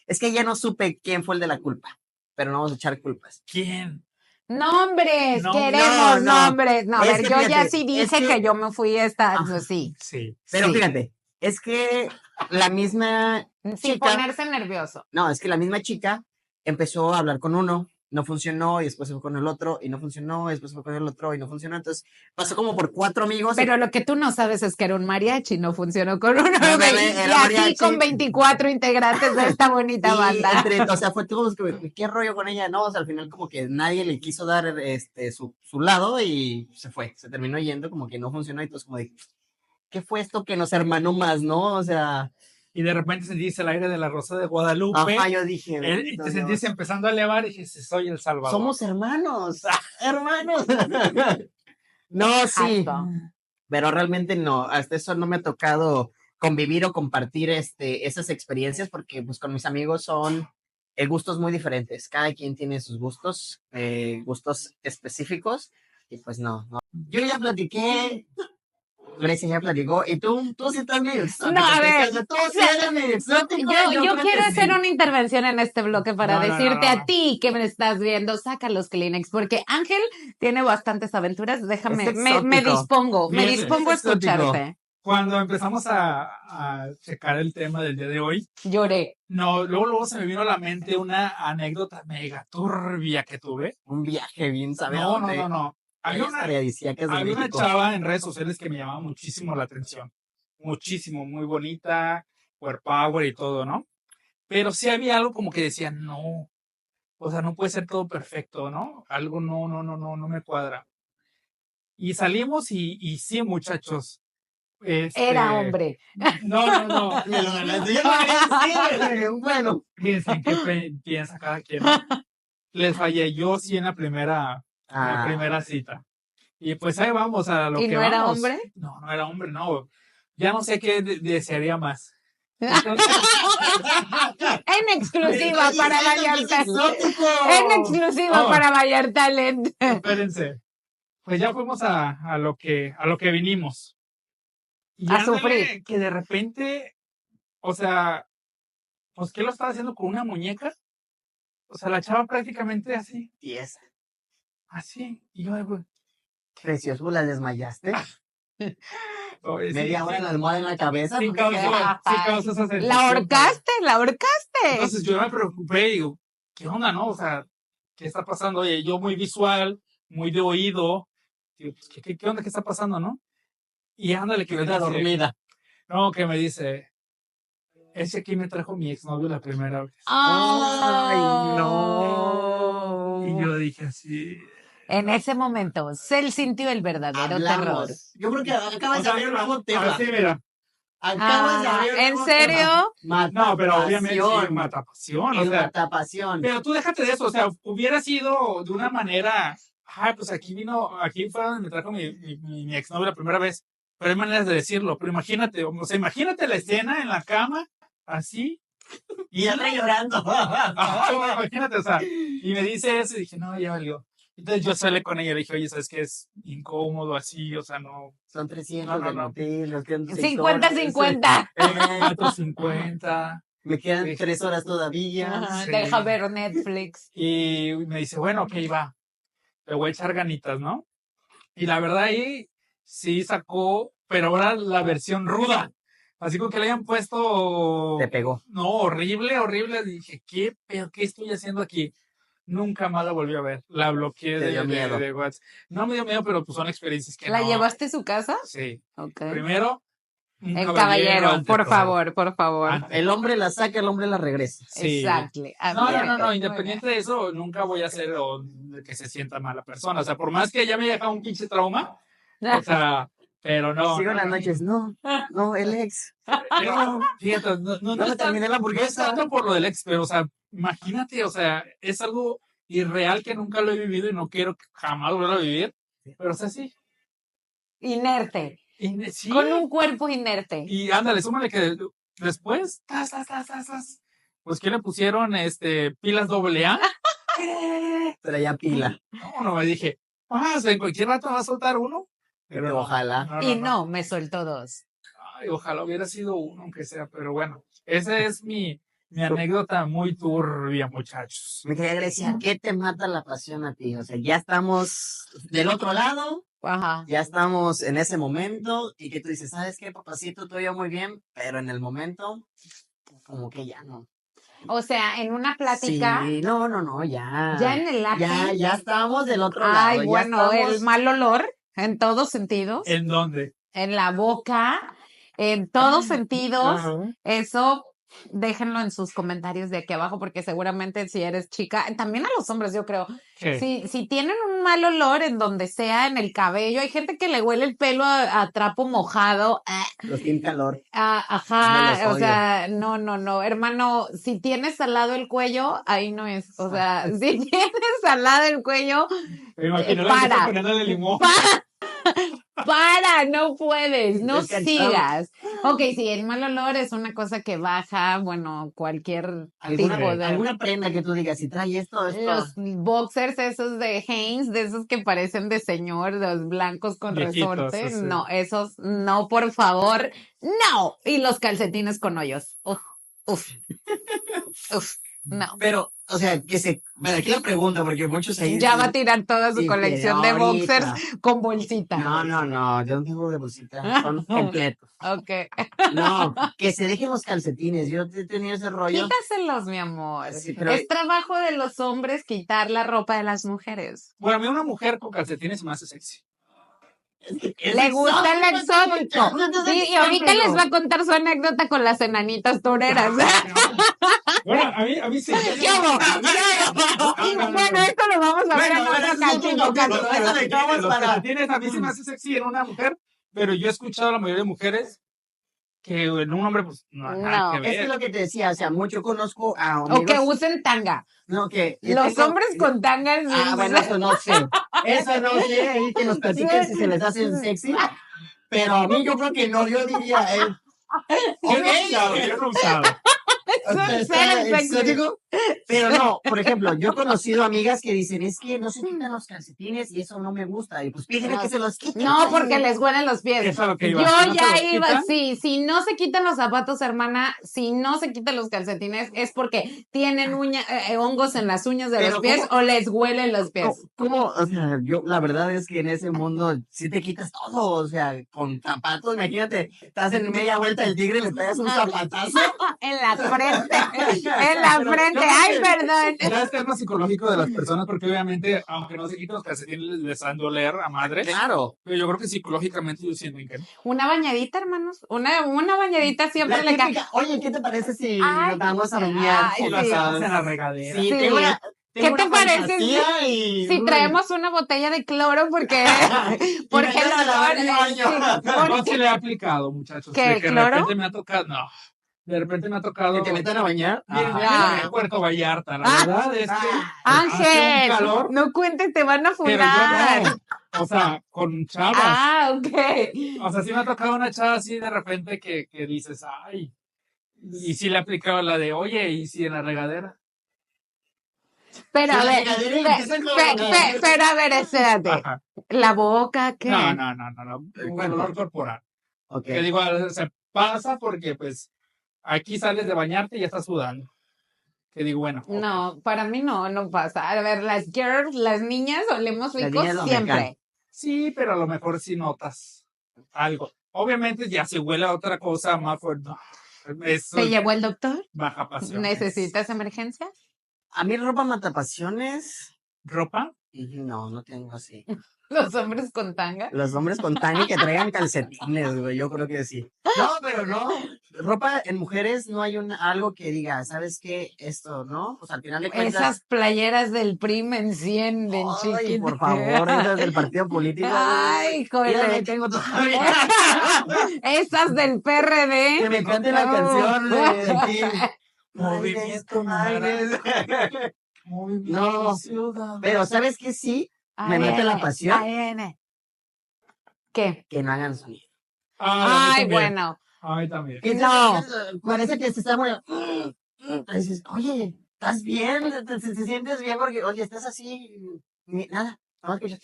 Es que ya no supe quién fue el de la culpa, pero no vamos a echar culpas. ¿Quién? Nombres, No, queremos no. nombres. No, a Es ver, que yo ya fíjate, sí es dije que yo me fui esta, Ajá. sí, Sí. Pero sí, fíjate, es que la misma sin chica, ponerse nervioso. no, es que la misma chica empezó a hablar con uno, no funcionó, y después se fue con el otro, y no funcionó, y después se fue con el otro, y no funcionó. Entonces pasó como por 4 amigos. Pero lo que tú no sabes es que era un mariachi, no funcionó con uno, No, güey. bebé, Y era así mariachi. con 24 integrantes de esta bonita banda. O sea, fue todo, ¿qué rollo con ella? No, o sea, al final como que nadie le quiso dar su lado y se fue, se terminó yendo, como que no funcionó, y entonces como de, ¿qué fue esto que nos hermanó más, no? O sea, Y de repente sentiste el aire de la Rosa de Guadalupe. ajá, yo dije, Y bendito te Dios. sentiste empezando a elevar y dijiste, soy el Salvador. Somos hermanos, hermanos. No, sí, Exacto. pero realmente no, hasta eso no me ha tocado convivir o compartir esas experiencias porque pues con mis amigos son gustos muy diferentes, cada quien tiene sus gustos, gustos específicos y pues no. Yo ya platiqué, Grecia ya platicó y tú sí estás medio exótico. No, a ver, Tú sí eres medio exótico. Yo creo quiero que hacer sí. una intervención en este bloque para No, no, decirte no, no. a ti que me estás viendo, saca los Kleenex, porque Ángel tiene bastantes aventuras. Déjame, Es me exótico. dispongo Bien, es a exótico. escucharte. Cuando empezamos a checar el tema del día de hoy, Lloré. no, luego se me vino a la mente una anécdota mega turbia que tuve. Un viaje bien, ¿sabes? No. Había una chava en redes sociales que me llamaba muchísimo la atención. Muchísimo, muy bonita, power y todo, ¿no? Pero sí había algo como que decía, no, o sea, no puede ser todo perfecto, ¿no? Algo no me cuadra. Y salimos y sí, muchachos. Era hombre. No. Me lo ganaste. Yo no quería decir, bueno. Fíjense en qué piensa cada quien, ¿no? Les fallé yo sí en la primera cita. Y pues ahí vamos a lo ¿Y que no era vamos. hombre? No era hombre, no. Ya no sé qué desearía más. Entonces, En exclusiva para Vallarta. Exótico. En exclusiva Oh. para Vallarta Talent. espérense. Pues ya fuimos a lo que vinimos. Y A ándale, sufrir. que de repente, o sea, pues ¿qué lo estaba haciendo con una muñeca? O sea, la chava prácticamente así, Y esa. así. Y yo, pues, Precioso, ¿la desmayaste? oye, Media hora la almohada en la cabeza. Sí, porque- causó esa sensación. La ahorcaste. Entonces yo me preocupé y digo, ¿qué onda, no? O sea, ¿qué está pasando? Oye, yo muy visual, muy de oído. Digo, pues, ¿qué onda? ¿Qué está pasando, no? Y ándale, que me Está dice, dormida. no, que me dice, ese aquí me trajo mi exnovio la primera vez. Ay, no. Y yo dije así. En ese momento, él sintió el verdadero terror. Hablamos. Yo creo que acabas de abrir un nuevo tema. Así, mira. Acabas de abrir ¿En un serio? tema. No, pero obviamente sí, Matapasión. matapasión, o El sea, matapasión. pero tú déjate de eso, o sea, hubiera sido de una manera, pues aquí fue donde me trajo mi exnovio la primera vez, pero hay maneras de decirlo, pero imagínate, o sea, imagínate la escena en la cama, así, Y ya llorando. imagínate, o sea, y me dice eso y dije, no, ya valió. Entonces yo salí con ella y le dije, oye, ¿sabes qué? Es incómodo así, o sea, no, Son 300 no, no, del no. motel, nos quedan 6 50-50. 4.50. Me quedan 3 horas todavía. Ajá, Sí. deja ver Netflix. Y me dice, bueno, ok, va, le voy a echar ganitas, ¿no? Y la verdad ahí sí sacó, pero ahora la versión ruda. Así como que le hayan puesto... Te pegó. No, horrible, horrible. Dije, ¿qué estoy haciendo aquí? Nunca más la volví a ver. La bloqueé Te dio miedo. de WhatsApp. No me dio miedo, pero pues son experiencias que ¿La no. llevaste a su casa? Sí. Ok. Primero, un El caballero, ante por todo. favor, por favor. Ante El hombre la saca, el hombre la regresa. Sí. Exactly. No, independiente de eso, nunca voy a hacer que se sienta mala persona. O sea, por más que ya me haya dejado un pinche trauma, o sea, pero no. Sigo no, las no. noches, no, el ex. No, fíjate, no me es terminé la no es hamburguesa. tanto por lo del ex, pero, o sea, imagínate, o sea, es algo irreal que nunca lo he vivido y no quiero que jamás volver a vivir, pero, o sea, sí. Inerte. Sí. Con un cuerpo inerte. Y ándale, súmale que después, pues, ¿qué le pusieron? Pilas AA. Traía pila. No, me dije, en cualquier rato va a soltar uno. Pero no, Ojalá. Y no, me soltó 2. Ay, ojalá hubiera sido uno, aunque sea, pero bueno, esa es mi anécdota muy turbia, muchachos. Mi querida Grecia, ¿qué te mata la pasión a ti? O sea, ya estamos del otro lado, Ajá. ya estamos en ese momento y que tú dices, ¿sabes qué, papacito? Tú y yo muy bien, pero en el momento, como que ya no. O sea, en una plática. Sí, no, ya. Ya en el acto. Ya estamos del otro lado. Ay, ya bueno, estamos... el mal olor, en todos sentidos. ¿En dónde? En la boca, en todos sentidos. Ajá. Eso, déjenlo en sus comentarios de aquí abajo, porque seguramente si eres chica, también a los hombres, yo creo. ¿Qué? Si tienen un mal olor en donde sea, en el cabello, hay gente que le huele el pelo a trapo mojado. Los tiene calor. Ajá, No los o sea, no, hermano, si tienes salado el cuello, ahí no es. O sea, si tienes salado el cuello, Me imagino para. poniéndole limón. Para, no puedes, no Descansamos. sigas. Ok, sí, el mal olor es una cosa que baja, bueno, cualquier tipo de... ¿Alguna prenda que tú digas, si trae esto? Los boxers esos de Hanes, de esos que parecen de señor, los blancos con Viejitos, resorte, sí. no, esos no, por favor, no. Y los calcetines con hoyos, uf, no. Pero, o sea, bueno, aquí la pregunta, porque muchos ahí... Ya va a tirar toda su Sí, colección de ahorita. boxers con bolsita. No, yo no tengo de bolsita, son completos. Ok. No, que se dejen los calcetines, yo he tenido ese rollo. Quítaselos, mi amor. Sí, pero- Es trabajo de los hombres quitar la ropa de las mujeres. Bueno, a mí una mujer con calcetines me hace sexy. Le gusta el exótico. Sí, y ahorita les va a contar su anécdota con las enanitas toreras. Bueno, a mí sí. Bueno, esto lo vamos a ver en otro capítulo. Los calcetines a mí se me hace sexy en una mujer, pero yo he escuchado a la mayoría de mujeres que en un hombre, pues, no, nada que Es que ver. lo que te decía, o sea, mucho conozco a O amigos... que usen tanga. No, que... Los hombres con tangas. bueno, eso no sé. Eso no sé, ahí que nos platiquen si se les hace sexy. Pero a mí yo creo que no, yo diría... Yo no he usado, yo no he usado. Ser sexy. exótico, pero no, por ejemplo, yo he conocido amigas que dicen, es que no se quitan los calcetines y eso no me gusta, y pues pídele que se los quiten. No, porque les huelen los pies. Eso es lo que iba. Yo ¿No se ya los iba, quitan? sí, si no se quitan los zapatos, hermana, si no se quitan los calcetines, es porque tienen hongos en las uñas de Pero los pies ¿cómo? o les huelen los pies. ¿Cómo? O sea, yo, la verdad es que en ese mundo sí te quitas todo, o sea, con zapatos, imagínate, estás en media vuelta del tigre y le pegas un zapatazo. En la frente, en la frente, ay, perdón. Ya es tema psicológico de las personas, porque obviamente, aunque no se quiten los calcetines, les han de oler a madre. Claro. Pero yo creo que psicológicamente ellos sienten que no. Una bañadita, hermanos, una bañadita siempre La le cae. típica, oye, ¿qué te parece si Ay, nos vamos a bañar? ay, Y lo sí. hacemos en la regadera. Sí, Sí. tengo ¿Qué te parece y... si traemos una botella de cloro? Porque el No se le ha aplicado, muchachos. ¿Qué, De el que de cloro? repente me ha tocado, no. De repente me ha tocado. ¿Que te metan a bañar? Miren, Ah. en Puerto Vallarta, la verdad es que hace un Ángel, calor, no cuentes, te van a pero yo funar. no. O sea, con chavas. Ah, ok. O sea, sí me ha tocado una chava así de repente que dices, ay. Y sí le aplicaba la de, oye, ¿y si en la regadera? Pero a Sí, ver, regadera y empiezan con- pero a ver, espérate. Ajá. ¿La boca qué? No. Un cuerpo. olor corporal. Ok. Que digo, se pasa porque pues aquí sales de bañarte y ya estás sudando. Que digo, bueno. ok. No, para mí no pasa. A ver, las girls, las niñas olemos Las ricos niñas lo siempre. mecan. Sí, pero a lo mejor sí notas algo. Obviamente ya se huele a otra cosa más fuerte. No, eso ¿Te llevó el doctor? baja pasión. ¿Necesitas emergencia? A mí ropa matapasiones... ¿Ropa? No tengo así. Los hombres con tanga. Los hombres con tanga y que traigan calcetines, güey, yo creo que sí. No, pero no. Ropa en mujeres no hay algo que diga, ¿sabes qué? Esto, ¿no? Pues al final de cuentas... Esas playeras del PRI me encienden, Ay, chiquita. por favor, esas del partido político. Ay, Mira, joder. ahí tengo todavía. Esas del PRD. Que me cante la canción de aquí. Movimiento Aires. Movimiento No, ciudadano. pero ¿sabes qué sí? Me Ahí mete la viene, pasión. ahí viene. ¿Qué? Que no hagan sonido. Ah, a mí Ay, también. bueno. A mí también. Que No. parece que se está muriendo. Dices, oye, ¿estás bien? ¿Te sientes bien? Porque, oye, estás así. Nada, no escuchas.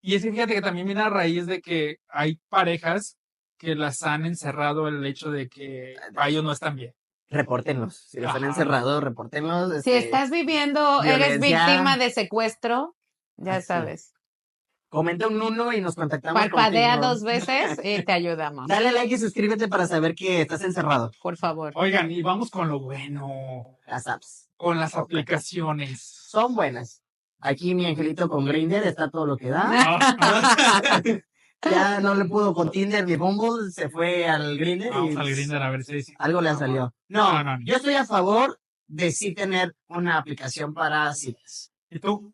Y es que fíjate que también viene a raíz de que hay parejas que las han encerrado el hecho de que a ellos no están bien. Repórtenlos. Si los han Ajá. encerrado, repórtenlos. Si estás viviendo, eres violencia. víctima de secuestro, ya Así. sabes. Comenta un 1 y nos contactamos Parpadea contigo. 2 veces y te ayudamos. Dale like y suscríbete para saber que estás encerrado. Por favor. Oigan, y vamos con lo bueno, Las apps. con las Ok. aplicaciones. Son buenas. Aquí mi angelito con Grindr está todo lo que da. Ah, Ya no le pudo con Tinder ni Bumble, se fue al Grindr Vamos y al Grindr a ver si algo le salió. No. Yo estoy a favor de sí tener una aplicación para citas. ¿Y tú?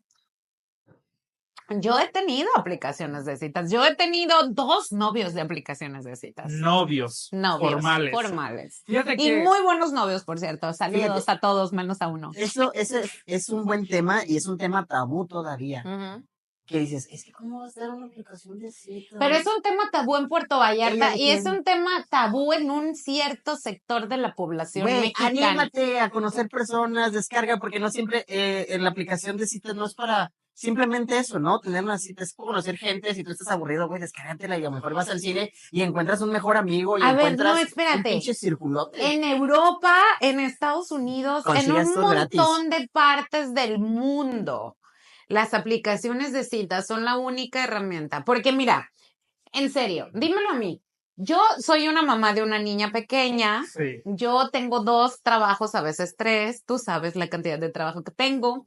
Yo he tenido aplicaciones de citas. Yo he tenido 2 novios de aplicaciones de citas. Novios. Novios Formales. formales. Fíjate Y que. muy buenos novios, por cierto. Saludos Fíjate. a todos, menos a uno. Ese es un buen tema y es un tema tabú todavía. Ujú. Que dices, es que ¿cómo vas a dar una aplicación de citas? Pero es un tema tabú en Puerto Vallarta y es un tema tabú en un cierto sector de la población Güey, mexicana. anímate a conocer personas, descarga, porque no siempre en la aplicación de citas no es para simplemente eso, ¿no? Tener una cita, es conocer gente, si tú estás aburrido, güey, descárgatela y a lo mejor vas al cine y encuentras un mejor amigo y A ver, encuentras no, un espérate. pinche circulote. En Europa, en Estados Unidos, en Consigues un todo gratis. montón de partes del mundo, las aplicaciones de citas son la única herramienta. Porque mira, en serio, dímelo a mí. Yo soy una mamá de una niña pequeña. Sí. Yo tengo 2 trabajos, a veces 3. Tú sabes la cantidad de trabajo que tengo.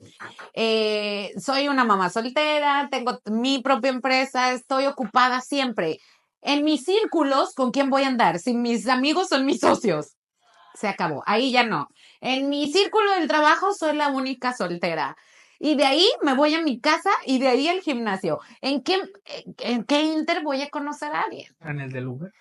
Soy una mamá soltera, tengo mi propia empresa, estoy ocupada siempre. En mis círculos, ¿con quién voy a andar? Si mis amigos son mis socios. Se acabó. Ahí ya no. En mi círculo del trabajo soy la única soltera. Y de ahí me voy a mi casa y de ahí al gimnasio. ¿En qué inter voy a conocer a alguien? En el del Uber.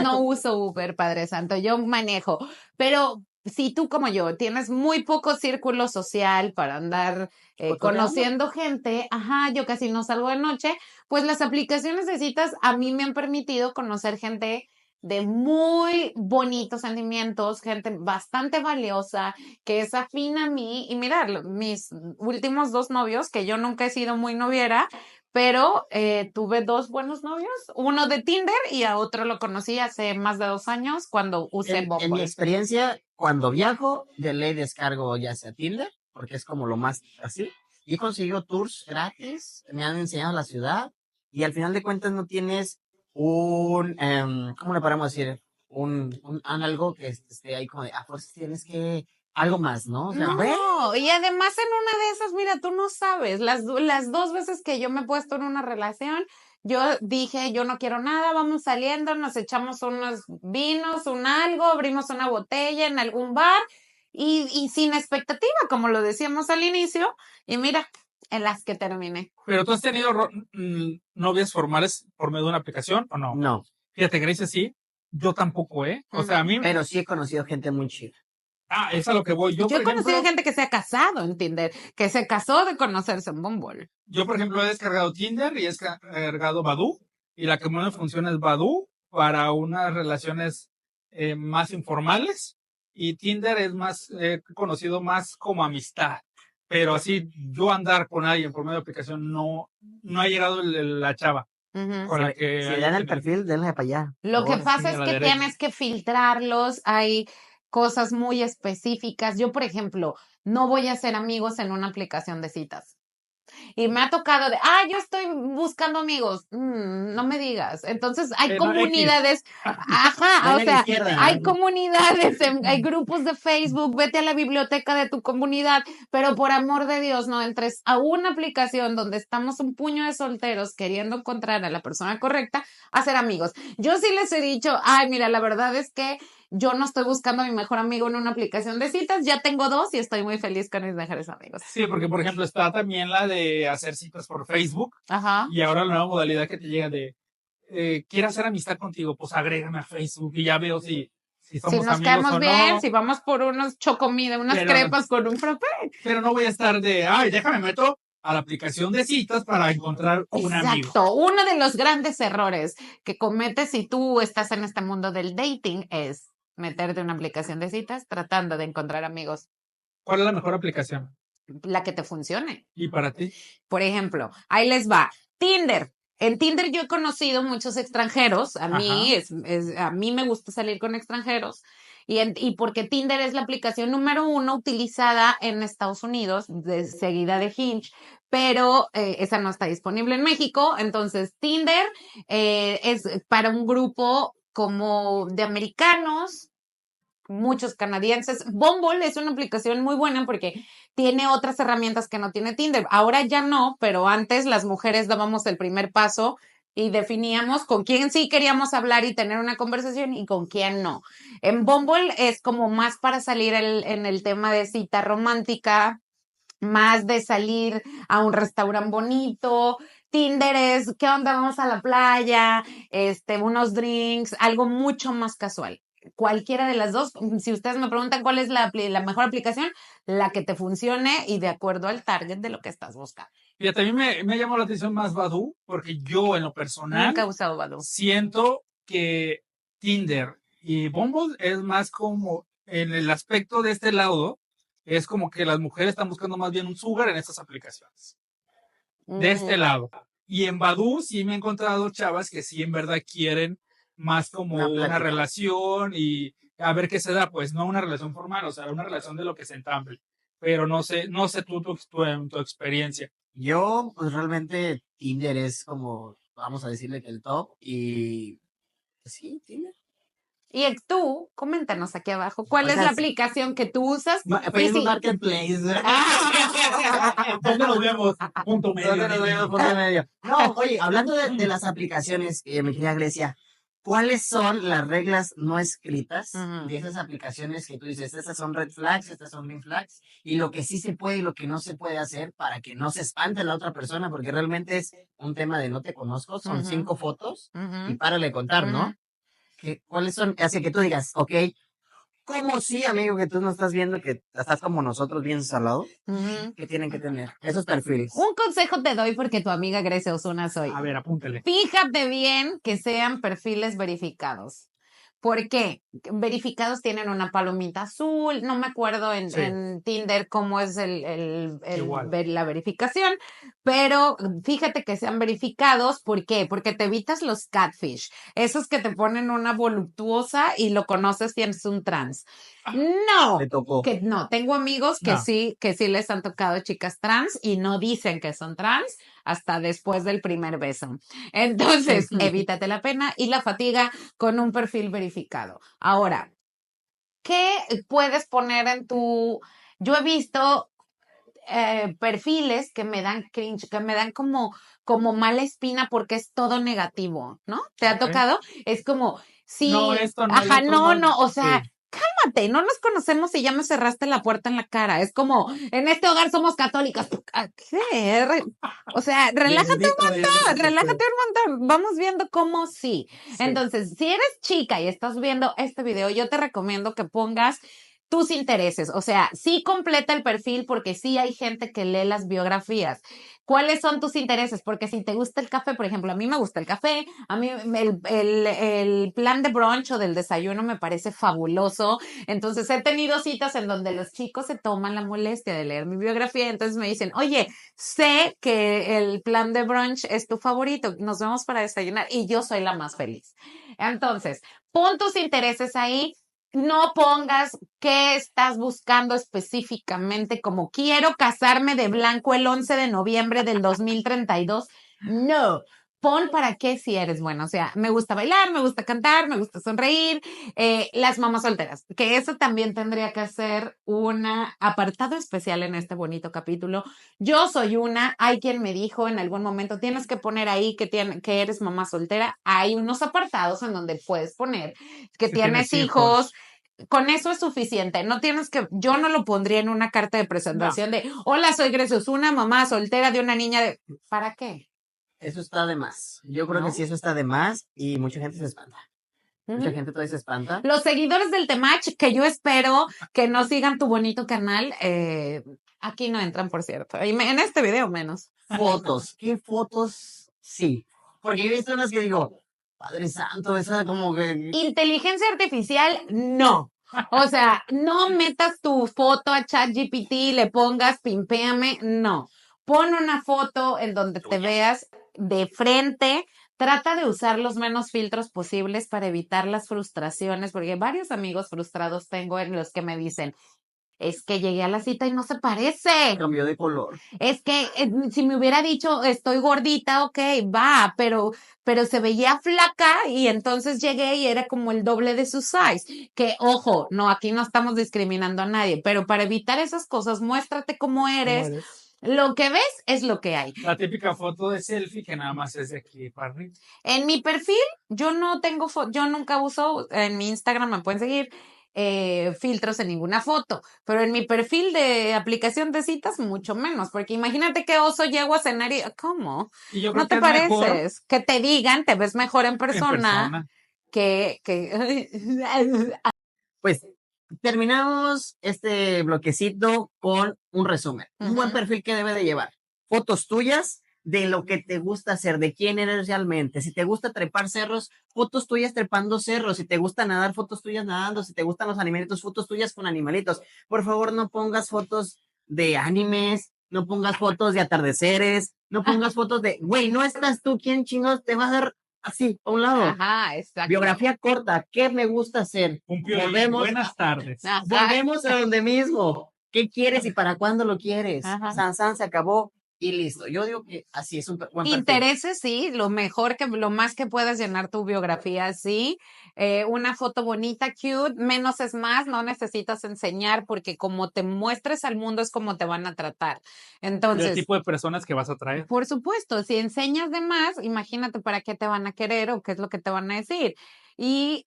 No uso Uber, Padre Santo, yo manejo. Pero si tú como yo tienes muy poco círculo social para andar conociendo gente, ajá, yo casi no salgo de noche, pues las aplicaciones de citas a mí me han permitido conocer gente de muy bonitos sentimientos, gente bastante valiosa, que es afín a mí. Y mirar, mis últimos 2 novios, que yo nunca he sido muy noviera, pero tuve 2 buenos novios, uno de Tinder y a otro lo conocí hace más de 2 años cuando usé En mi Bumble. experiencia, cuando viajo, de ley descargo ya sea Tinder, porque es como lo más así, y he conseguido tours gratis, me han enseñado la ciudad, y al final de cuentas no tienes ¿cómo le podemos decir? Algo que esté ahí como de, fuerzas tienes que, algo más, ¿no? O sea, güey, No, y además en una de esas, mira, tú no sabes, las 2 veces que yo me he puesto en una relación, yo dije, yo no quiero nada, vamos saliendo, nos echamos unos vinos, un algo, abrimos una botella en algún bar y sin expectativa, como lo decíamos al inicio, y mira, en las que terminé. Pero tú has tenido novias formales por medio de una aplicación o no? No, Fíjate, Grace, sí. Yo tampoco, ¿eh? O sea, a mí. pero sí he conocido gente muy chida. Es a lo que voy. Yo Por he conocido ejemplo, gente que se ha casado en Tinder, que se casó de conocerse en Bumble. yo, por ejemplo, he descargado Tinder y he descargado Badoo. Y la que más me funciona es Badoo para unas relaciones más informales. Y Tinder es más conocido más como amistad. Pero así, yo andar con alguien por medio de aplicación no ha llegado la chava Ujú. con la que Si haya dan el tenido. perfil, denle para allá. Lo que Ahora sí, pasa a es la que derecha. tienes que filtrarlos, hay cosas muy específicas. Yo, por ejemplo, no voy a hacer amigos en una aplicación de citas. Y me ha tocado yo estoy buscando amigos. No me digas. Entonces hay No, X. comunidades, ajá, o Denle a la sea, izquierda. hay comunidades, hay grupos de Facebook, vete a la biblioteca de tu comunidad, pero por amor de Dios, no entres a una aplicación donde estamos un puño de solteros queriendo encontrar a la persona correcta, a ser amigos. Yo sí les he dicho, mira, la verdad es que yo no estoy buscando a mi mejor amigo en una aplicación de citas, ya tengo 2 y estoy muy feliz con mis mejores amigos. Sí, porque por ejemplo está también la de hacer citas por Facebook. Ajá. Y ahora la nueva modalidad que te llega de quiero hacer amistad contigo, pues agrégame a Facebook y ya veo si somos nos amigos caemos o bien, no. si vamos por unos chocomida, unas crepas con un frappé. Pero no voy a estar déjame meto a la aplicación de citas para encontrar un amigo. Exacto. Uno de los grandes errores que cometes si tú estás en este mundo del dating es meterte en una aplicación de citas tratando de encontrar amigos. ¿Cuál es la mejor aplicación? La que te funcione. ¿Y para ti? Por ejemplo, ahí les va. Tinder. En Tinder yo he conocido muchos extranjeros. A mí a mí me gusta salir con extranjeros. Y porque Tinder es la aplicación número 1 utilizada en Estados Unidos, seguida de Hinge, pero esa no está disponible en México. Entonces, Tinder es para un grupo como de americanos, muchos canadienses. Bumble es una aplicación muy buena porque tiene otras herramientas que no tiene Tinder. Ahora ya no, pero antes las mujeres dábamos el primer paso y definíamos con quién sí queríamos hablar y tener una conversación y con quién no. En Bumble es como más para salir en el tema de cita romántica, más de salir a un restaurante bonito. Tinder es, ¿qué onda? Vamos a la playa, unos drinks, algo mucho más casual. Cualquiera de las dos, si ustedes me preguntan cuál es la mejor aplicación, la que te funcione y de acuerdo al target de lo que estás buscando. Fíjate, a mí me llamó la atención más Badoo, porque yo en lo personal Nunca he usado Badoo. siento que Tinder y Bumble es más como en el aspecto de este lado, es como que las mujeres están buscando más bien un sugar en estas aplicaciones. De este lado. Y en Badoo sí me he encontrado chavas que sí en verdad quieren más como una relación y a ver qué se da, pues no una relación formal, o sea, una relación de lo que se entable. Pero no sé tu experiencia. Yo, pues realmente Tinder es como, vamos a decirle que el top y pues, sí, Tinder. Y tú, coméntanos aquí abajo, ¿cuál es la aplicación que tú usas? Facebook Marketplace. ¿Dónde nos vemos? Punto medio. ¿Dónde nos vemos? Punto medio. No, oye, hablando de las aplicaciones, mi querida Grecia, ¿cuáles son las reglas no escritas de esas aplicaciones que tú dices, estas son red flags, estas son green flags, y lo que sí se puede y lo que no se puede hacer para que no se espante la otra persona, porque realmente es un tema de no te conozco, son 5 fotos y párale de contar, ¿no? ¿Cuáles son? Así que tú digas, ok, ¿cómo sí, amigo, que tú no estás viendo que estás como nosotros bien salado? ¿Qué tienen que tener esos perfiles? Un consejo te doy porque tu amiga Grecia Osuna soy. A ver, apúntele. Fíjate bien que sean perfiles verificados. ¿Por qué? Verificados tienen una palomita azul, no me acuerdo en Tinder cómo es la verificación, pero fíjate que sean verificados, ¿por qué? Porque te evitas los catfish, esos que te ponen una voluptuosa y lo conoces y es un trans. No, Me tocó. que no, tengo amigos que sí les han tocado chicas trans y no dicen que son trans hasta después del primer beso. Entonces, evítate la pena y la fatiga con un perfil verificado. Ahora, ¿qué puedes poner en tu...? Yo he visto perfiles que me dan cringe, que me dan como mala espina porque es todo negativo, ¿no? ¿Te ha tocado? Es como, sí, no, esto no, ajá, no, o sea, cálmate, no nos conocemos y ya me cerraste la puerta en la cara. Es como, en este hogar somos católicas. ¿Qué? O sea, relájate un montón. Vamos viendo cómo sí. Entonces, si eres chica y estás viendo este video, yo te recomiendo que pongas tus intereses, o sea, sí completa el perfil porque sí hay gente que lee las biografías. ¿Cuáles son tus intereses? Porque si te gusta el café, por ejemplo, a mí me gusta el café, a mí el plan de brunch o del desayuno me parece fabuloso. Entonces he tenido citas en donde los chicos se toman la molestia de leer mi biografía, entonces me dicen, oye, sé que el plan de brunch es tu favorito, nos vemos para desayunar y yo soy la más feliz. Entonces, pon tus intereses ahí. No pongas qué estás buscando específicamente, como quiero casarme de blanco el 11 de noviembre del 2032. No, pon para qué si eres bueno. O sea, me gusta bailar, me gusta cantar, me gusta sonreír. Las mamás solteras, que eso también tendría que ser un apartado especial en este bonito capítulo. Yo soy hay quien me dijo en algún momento, tienes que poner ahí que eres mamá soltera. Hay unos apartados en donde puedes poner que Si tienes tienes hijos. Con eso es suficiente. No tienes que, yo no lo pondría en una carta de presentación de, hola, soy Grecia Osuna, mamá soltera de una niña de, ¿para qué? Eso está de más. Yo creo que sí, eso está de más y mucha gente se espanta. Mucha gente todavía se espanta. Los seguidores del Temach, que yo espero que no sigan tu bonito canal, aquí no entran, por cierto. Y en este video menos. Fotos. ¿Qué fotos? Sí. Porque he visto unas que digo, Padre Santo, esa como que... Inteligencia artificial, no. O sea, no metas tu foto a ChatGPT y le pongas pimpéame, no. Pon una foto en donde te veas de frente. Trata de usar los menos filtros posibles para evitar las frustraciones, porque varios amigos frustrados tengo en los que me dicen, es que llegué a la cita y no se parece. Cambió de color. Es que si me hubiera dicho estoy gordita, ok, va, pero se veía flaca y entonces llegué y era como el doble de su size. Que, ojo, no, aquí no estamos discriminando a nadie, pero para evitar esas cosas, muéstrate cómo eres. Lo que ves es lo que hay. La típica foto de selfie que nada más es de aquí para arriba. En mi perfil, yo no tengo yo nunca uso, en mi Instagram me pueden seguir, filtros en ninguna foto, pero en mi perfil de aplicación de citas mucho menos, porque imagínate qué oso llego a cenar y ¿cómo? Y yo creo ¿No te que es mejor pareces? Que te digan, te ves mejor en persona, que Pues terminamos este bloquecito con un resumen. Un buen perfil que debe de llevar. Fotos tuyas de lo que te gusta hacer, de quién eres realmente. Si te gusta trepar cerros, fotos tuyas trepando cerros. Si te gusta nadar, fotos tuyas nadando. Si te gustan los animalitos, fotos tuyas con animalitos. Por favor, no pongas fotos de animes, no pongas fotos de atardeceres, no pongas fotos de, güey, no estás tú, ¿quién chingados te va a dar así, a un lado? Ajá, exacto. Biografía corta, ¿qué me gusta hacer? Buenas tardes. Volvemos a donde mismo. ¿Qué quieres y para cuándo lo quieres? Ajá. San se acabó y listo. Yo digo que así es un buen perfil. Intereses, sí, lo más que puedas llenar tu biografía, sí. Una foto bonita, cute, menos es más, no necesitas enseñar porque como te muestres al mundo es como te van a tratar. Entonces, el tipo de personas que vas a traer. Por supuesto, si enseñas de más, imagínate para qué te van a querer o qué es lo que te van a decir. Y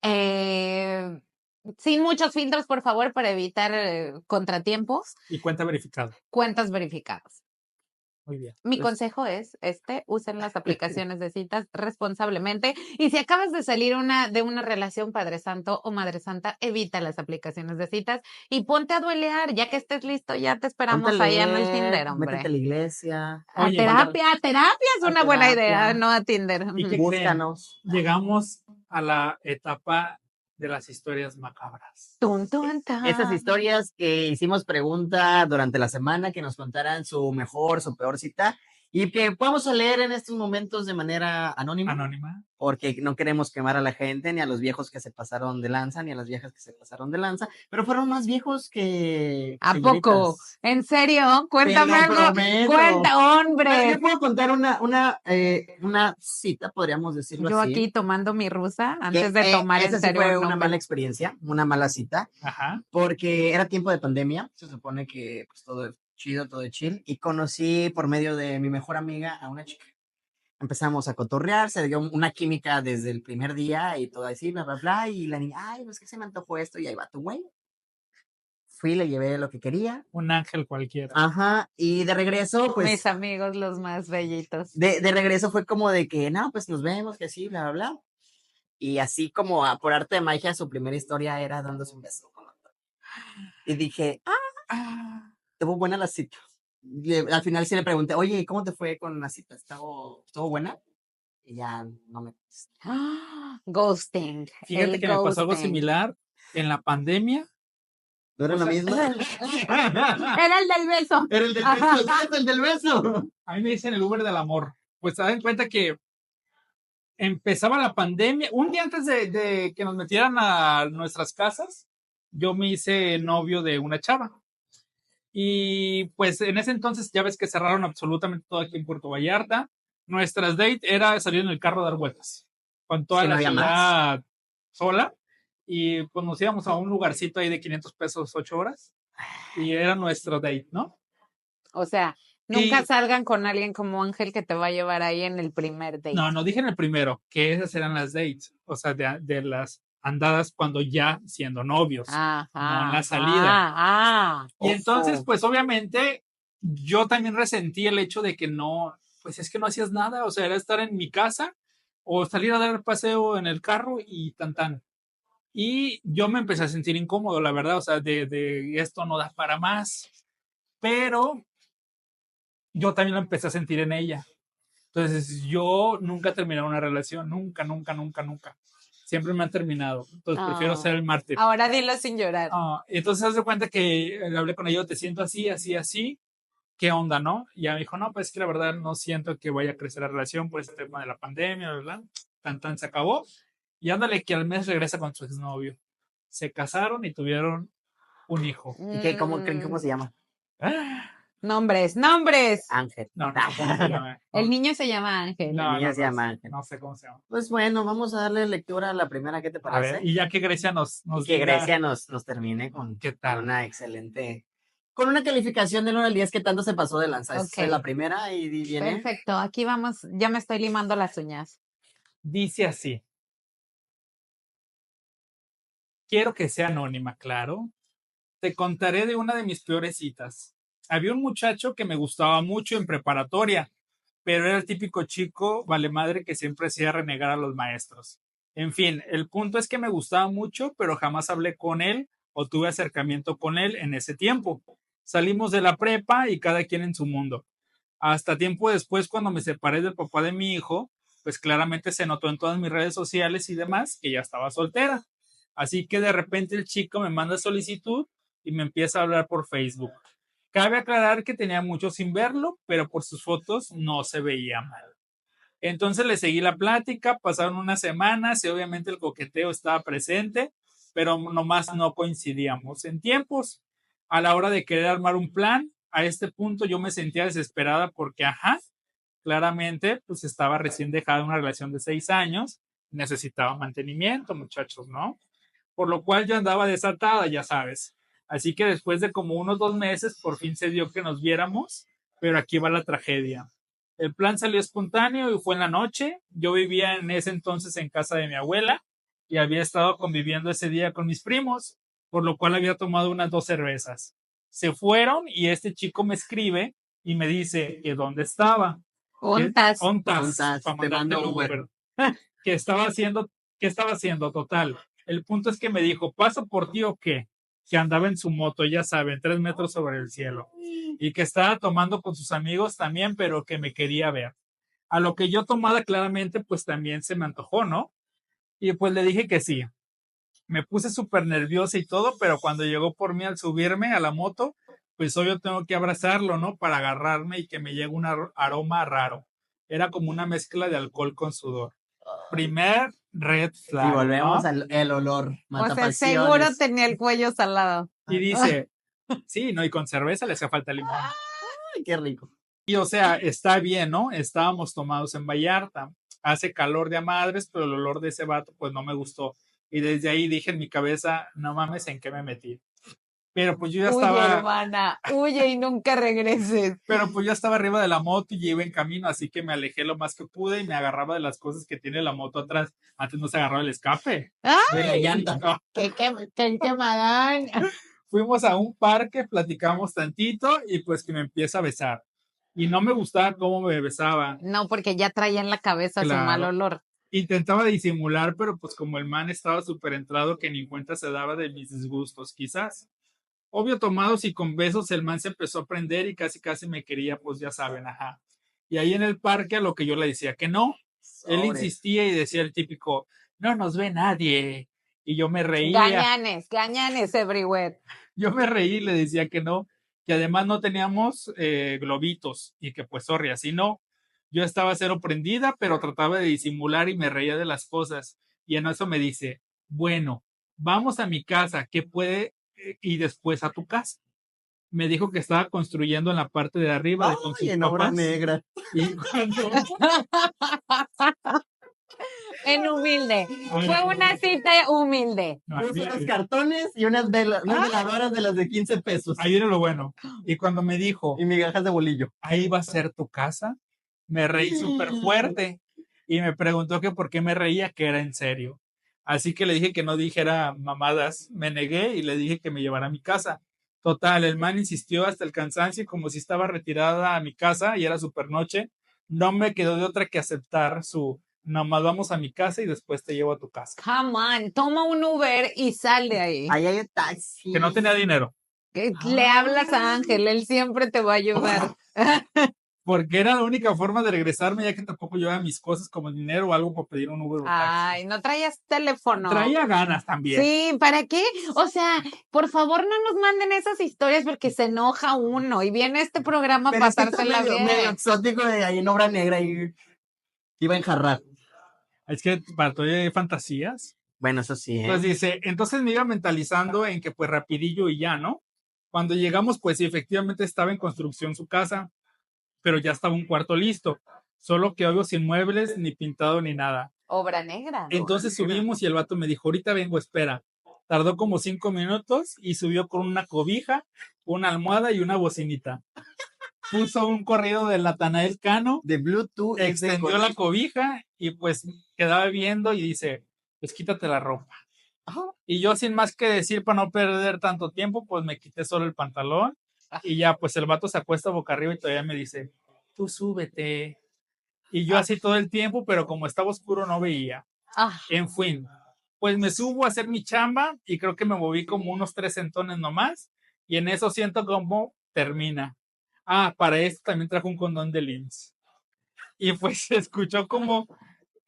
sin muchos filtros, por favor, para evitar contratiempos. Y cuenta verificada. Cuentas verificadas. Muy bien. Mi consejo es usen las aplicaciones de citas responsablemente. Y si acabas de salir de una relación Padre Santo o Madre Santa, evita las aplicaciones de citas y ponte a duelear. Ya que estés listo, ya te esperamos allá en el Tinder, hombre. Métete a la iglesia. A terapia es una buena idea, no a Tinder. ¿Y qué Búscanos. Llegamos a la etapa de las historias macabras. Tun, tun, tan. Esas historias que hicimos pregunta durante la semana, que nos contaran su mejor, su peor cita y que vamos a leer en estos momentos de manera anónima. Porque no queremos quemar a la gente, ni a los viejos que se pasaron de lanza, ni a las viejas que se pasaron de lanza, pero fueron más viejos que ¿A poco? ¿En serio? Cuéntame algo. Cuenta, hombre. Yo puedo contar una cita, podríamos decirlo Yo así. aquí tomando mi rusa antes de tomar en serio. Sí fue una mala experiencia, una mala cita. Ajá. Porque era tiempo de pandemia, se supone que pues todo chido, todo chill, y conocí por medio de mi mejor amiga a una chica. Empezamos a cotorrear, se dio una química desde el primer día y todo así, bla, bla, bla, y la niña, ay, pues que se me antojó esto, y ahí va tu güey, fui, le llevé lo que quería. Un ángel cualquiera. Ajá, y de regreso, pues, Mis amigos los más bellitos. de regreso fue como de que, no, pues nos vemos, que sí, bla, bla, bla. Y así como por arte de magia, su primera historia era dándose un beso con otro. Y dije, Ah, estuvo buena la cita. Al final sí le pregunté, oye, ¿cómo te fue con la cita? ¿Estuvo buena? Y ya no me contestó. Ghosting. fíjate El que me pasó algo ghosting. similar en la pandemia. ¿No era O lo sea, mismo? Era el del beso. Era el del beso, exacto, el del beso. A mí me dicen el Uber del amor. Pues se dan cuenta que empezaba la pandemia. Un día antes de que nos metieran a nuestras casas, yo me hice novio de una chava. Y pues en ese entonces ya ves que cerraron absolutamente todo aquí en Puerto Vallarta. Nuestras date era salir en el carro a dar vueltas con toda Sí, no la había más. ciudad sola. Y pues nos íbamos a un lugarcito ahí de 500 pesos 8 horas. Y era nuestro date, ¿no? O sea, nunca Y salgan con alguien como Ángel que te va a llevar ahí en el primer date. no dije en el primero que esas eran las dates, o sea, de las andadas cuando ya siendo novios, no en la salida. Y entonces, Ojo. pues obviamente, yo también resentí el hecho de que no, pues es que no hacías nada, o sea, era estar en mi casa o salir a dar paseo en el carro y tan tan. Y yo me empecé a sentir incómodo, la verdad, o sea, de esto no da para más, pero yo también lo empecé a sentir en ella. Entonces, yo nunca terminé una relación, nunca, nunca, nunca, nunca. Siempre me han terminado. Entonces, prefiero ser el mártir. Ahora dilo sin llorar. Entonces, haz de cuenta que le hablé con ella, te siento así, así, así. ¿Qué onda, no? Y ella me dijo, no, pues es que la verdad no siento que vaya a crecer la relación por este tema de la pandemia, ¿verdad? Tan, tan se acabó. Y ándale que al mes regresa con su exnovio. Se casaron y tuvieron un hijo. ¿Y qué, cómo creen cómo se llama? Nombres, nombres. Ángel. No, ¿cómo se llama? El niño se llama Ángel. No, El niño no, se no, llama Ángel. no sé cómo se llama. Pues bueno, vamos a darle lectura a la primera, ¿qué te A ver, parece? y ya que Grecia nos Y que diga Grecia nos termine con qué tal. una excelente, con una calificación del 1 al 10, ¿qué tanto se pasó de lanza? Ok. Esa es la primera y viene. Perfecto, aquí vamos, ya me estoy limando las uñas. Dice así. Quiero que sea anónima, claro. Te contaré de una de mis peores citas. Había un muchacho que me gustaba mucho en preparatoria, pero era el típico chico vale madre que siempre hacía renegar a los maestros. En fin, el punto es que me gustaba mucho, pero jamás hablé con él o tuve acercamiento con él en ese tiempo. Salimos de la prepa y cada quien en su mundo. Hasta tiempo después, cuando me separé del papá de mi hijo, pues claramente se notó en todas mis redes sociales y demás que ya estaba soltera. Así que de repente el chico me manda solicitud y me empieza a hablar por Facebook. Cabe aclarar que tenía mucho sin verlo, pero por sus fotos no se veía mal. Entonces le seguí la plática, pasaron unas semanas y obviamente el coqueteo estaba presente, pero nomás no coincidíamos en tiempos. A la hora de querer armar un plan, a este punto yo me sentía desesperada porque, claramente, pues estaba recién dejada de una relación de 6 años, necesitaba mantenimiento, muchachos, ¿no? Por lo cual yo andaba desatada, ya sabes. Así que después de como unos 2 meses, por fin se dio que nos viéramos, pero aquí va la tragedia. El plan salió espontáneo y fue en la noche. Yo vivía en ese entonces en casa de mi abuela y había estado conviviendo ese día con mis primos, por lo cual había tomado unas 2 cervezas. Se fueron y este chico me escribe y me dice que dónde estaba. Ontas. Ontas, para te mandarte mando el Uber. Uber. ¿Qué estaba haciendo? Total. El punto es que me dijo, ¿paso por ti o qué? Que andaba en su moto, ya saben, 3 metros sobre el cielo. Y que estaba tomando con sus amigos también, pero que me quería ver. A lo que yo tomada claramente, pues también se me antojó, ¿no? Y pues le dije que sí. Me puse súper nerviosa y todo, pero cuando llegó por mí al subirme a la moto, pues obvio tengo que abrazarlo, ¿no? Para agarrarme y que me llegue un aroma raro. Era como una mezcla de alcohol con sudor. Primer red flag, Y volvemos ¿no? al olor. O sea, seguro tenía el cuello salado. Y dice, sí, no, y con cerveza le hacía falta limón. Ay, qué rico. Y o sea, está bien, ¿no? Estábamos tomados en Vallarta. Hace calor de a madres, pero el olor de ese vato, pues no me gustó. Y desde ahí dije en mi cabeza, no mames, ¿en qué me metí? Pero pues yo ya Huye, estaba, hermana, huye y nunca regreses. pero pues yo estaba arriba de la moto y iba en camino, así que me alejé lo más que pude y me agarraba de las cosas que tiene la moto atrás. Antes no se agarraba el escape. ¡Ah! De la llanta. Ah, ¡Qué quemadón! Fuimos a un parque, platicamos tantito y pues que me empieza a besar. Y no me gustaba cómo me besaba. No, porque ya traía en la cabeza su mal Claro. olor. Intentaba disimular, pero pues como el man estaba súper entrado que ni cuenta se daba de mis disgustos, quizás. Obvio, tomados y con besos, el man se empezó a prender y casi casi me quería, pues ya saben, ajá. Y ahí en el parque a lo que yo le decía que no, él Sobres. insistía y decía el típico, no nos ve nadie. Y yo me reía, Gañanes everywhere. yo me reí y le decía que no, que además no teníamos globitos y que pues sorry, así no. Yo estaba cero prendida, pero trataba de disimular y me reía de las cosas. Y en eso me dice, bueno, vamos a mi casa, que puede, y después a tu casa. Me dijo que estaba construyendo en la parte de arriba de con Ay, sus en obra papás. negra. Y cuando, En humilde. Ay, Fue una cita humilde. no, Puso mira, unos cartones y unas veladoras de las de 15 pesos. ahí viene lo bueno. Y cuando me dijo, Y migajas de bolillo. ahí va a ser tu casa, me reí súper fuerte y me preguntó que por qué me reía, que era en serio. Así que le dije que no dijera mamadas, me negué y le dije que me llevara a mi casa. Total, el man insistió hasta el cansancio, como si estaba retirada a mi casa y era súper noche. No me quedó de otra que aceptar su, nomás vamos a mi casa y después te llevo a tu casa. Come on, toma un Uber y sal de ahí. Ahí hay un taxi. Que no tenía dinero. Que le hablas a Ángel, él siempre te va a ayudar. Porque era la única forma de regresarme, ya que tampoco llevaba mis cosas como dinero o algo para pedir un Uber o taxi. Ay, no traías teléfono. Traía ganas también. Sí, ¿para qué? O sea, por favor no nos manden esas historias porque se enoja uno y viene este programa a Pero es que está pasársela medio bien. exótico de ahí en obra negra y iba a enjarrar. Es que para todo hay fantasías. Bueno, eso sí, ¿eh? Pues dice, entonces me iba mentalizando en que pues rapidillo y ya, ¿no? Cuando llegamos, pues sí, efectivamente estaba en construcción su casa, pero ya estaba un cuarto listo. Solo que obvio sin muebles, ni pintado, ni nada. Obra negra. Entonces subimos y el vato me dijo, ahorita vengo, espera. Tardó como 5 minutos y subió con una cobija, una almohada y una bocinita. Puso un corrido de Natanael Cano, De Bluetooth. extendió la cobija y pues quedaba viendo y dice, pues quítate la ropa. Y yo sin más que decir para no perder tanto tiempo, pues me quité solo el pantalón y ya pues el vato se acuesta boca arriba y todavía me dice, tú súbete. Y yo así todo el tiempo, pero como estaba oscuro no veía. Ah, En fin, pues me subo a hacer mi chamba y creo que me moví como unos 3 centones nomás y en eso siento como termina. Ah, para esto también trajo un condón de LIMS. Y pues se escuchó como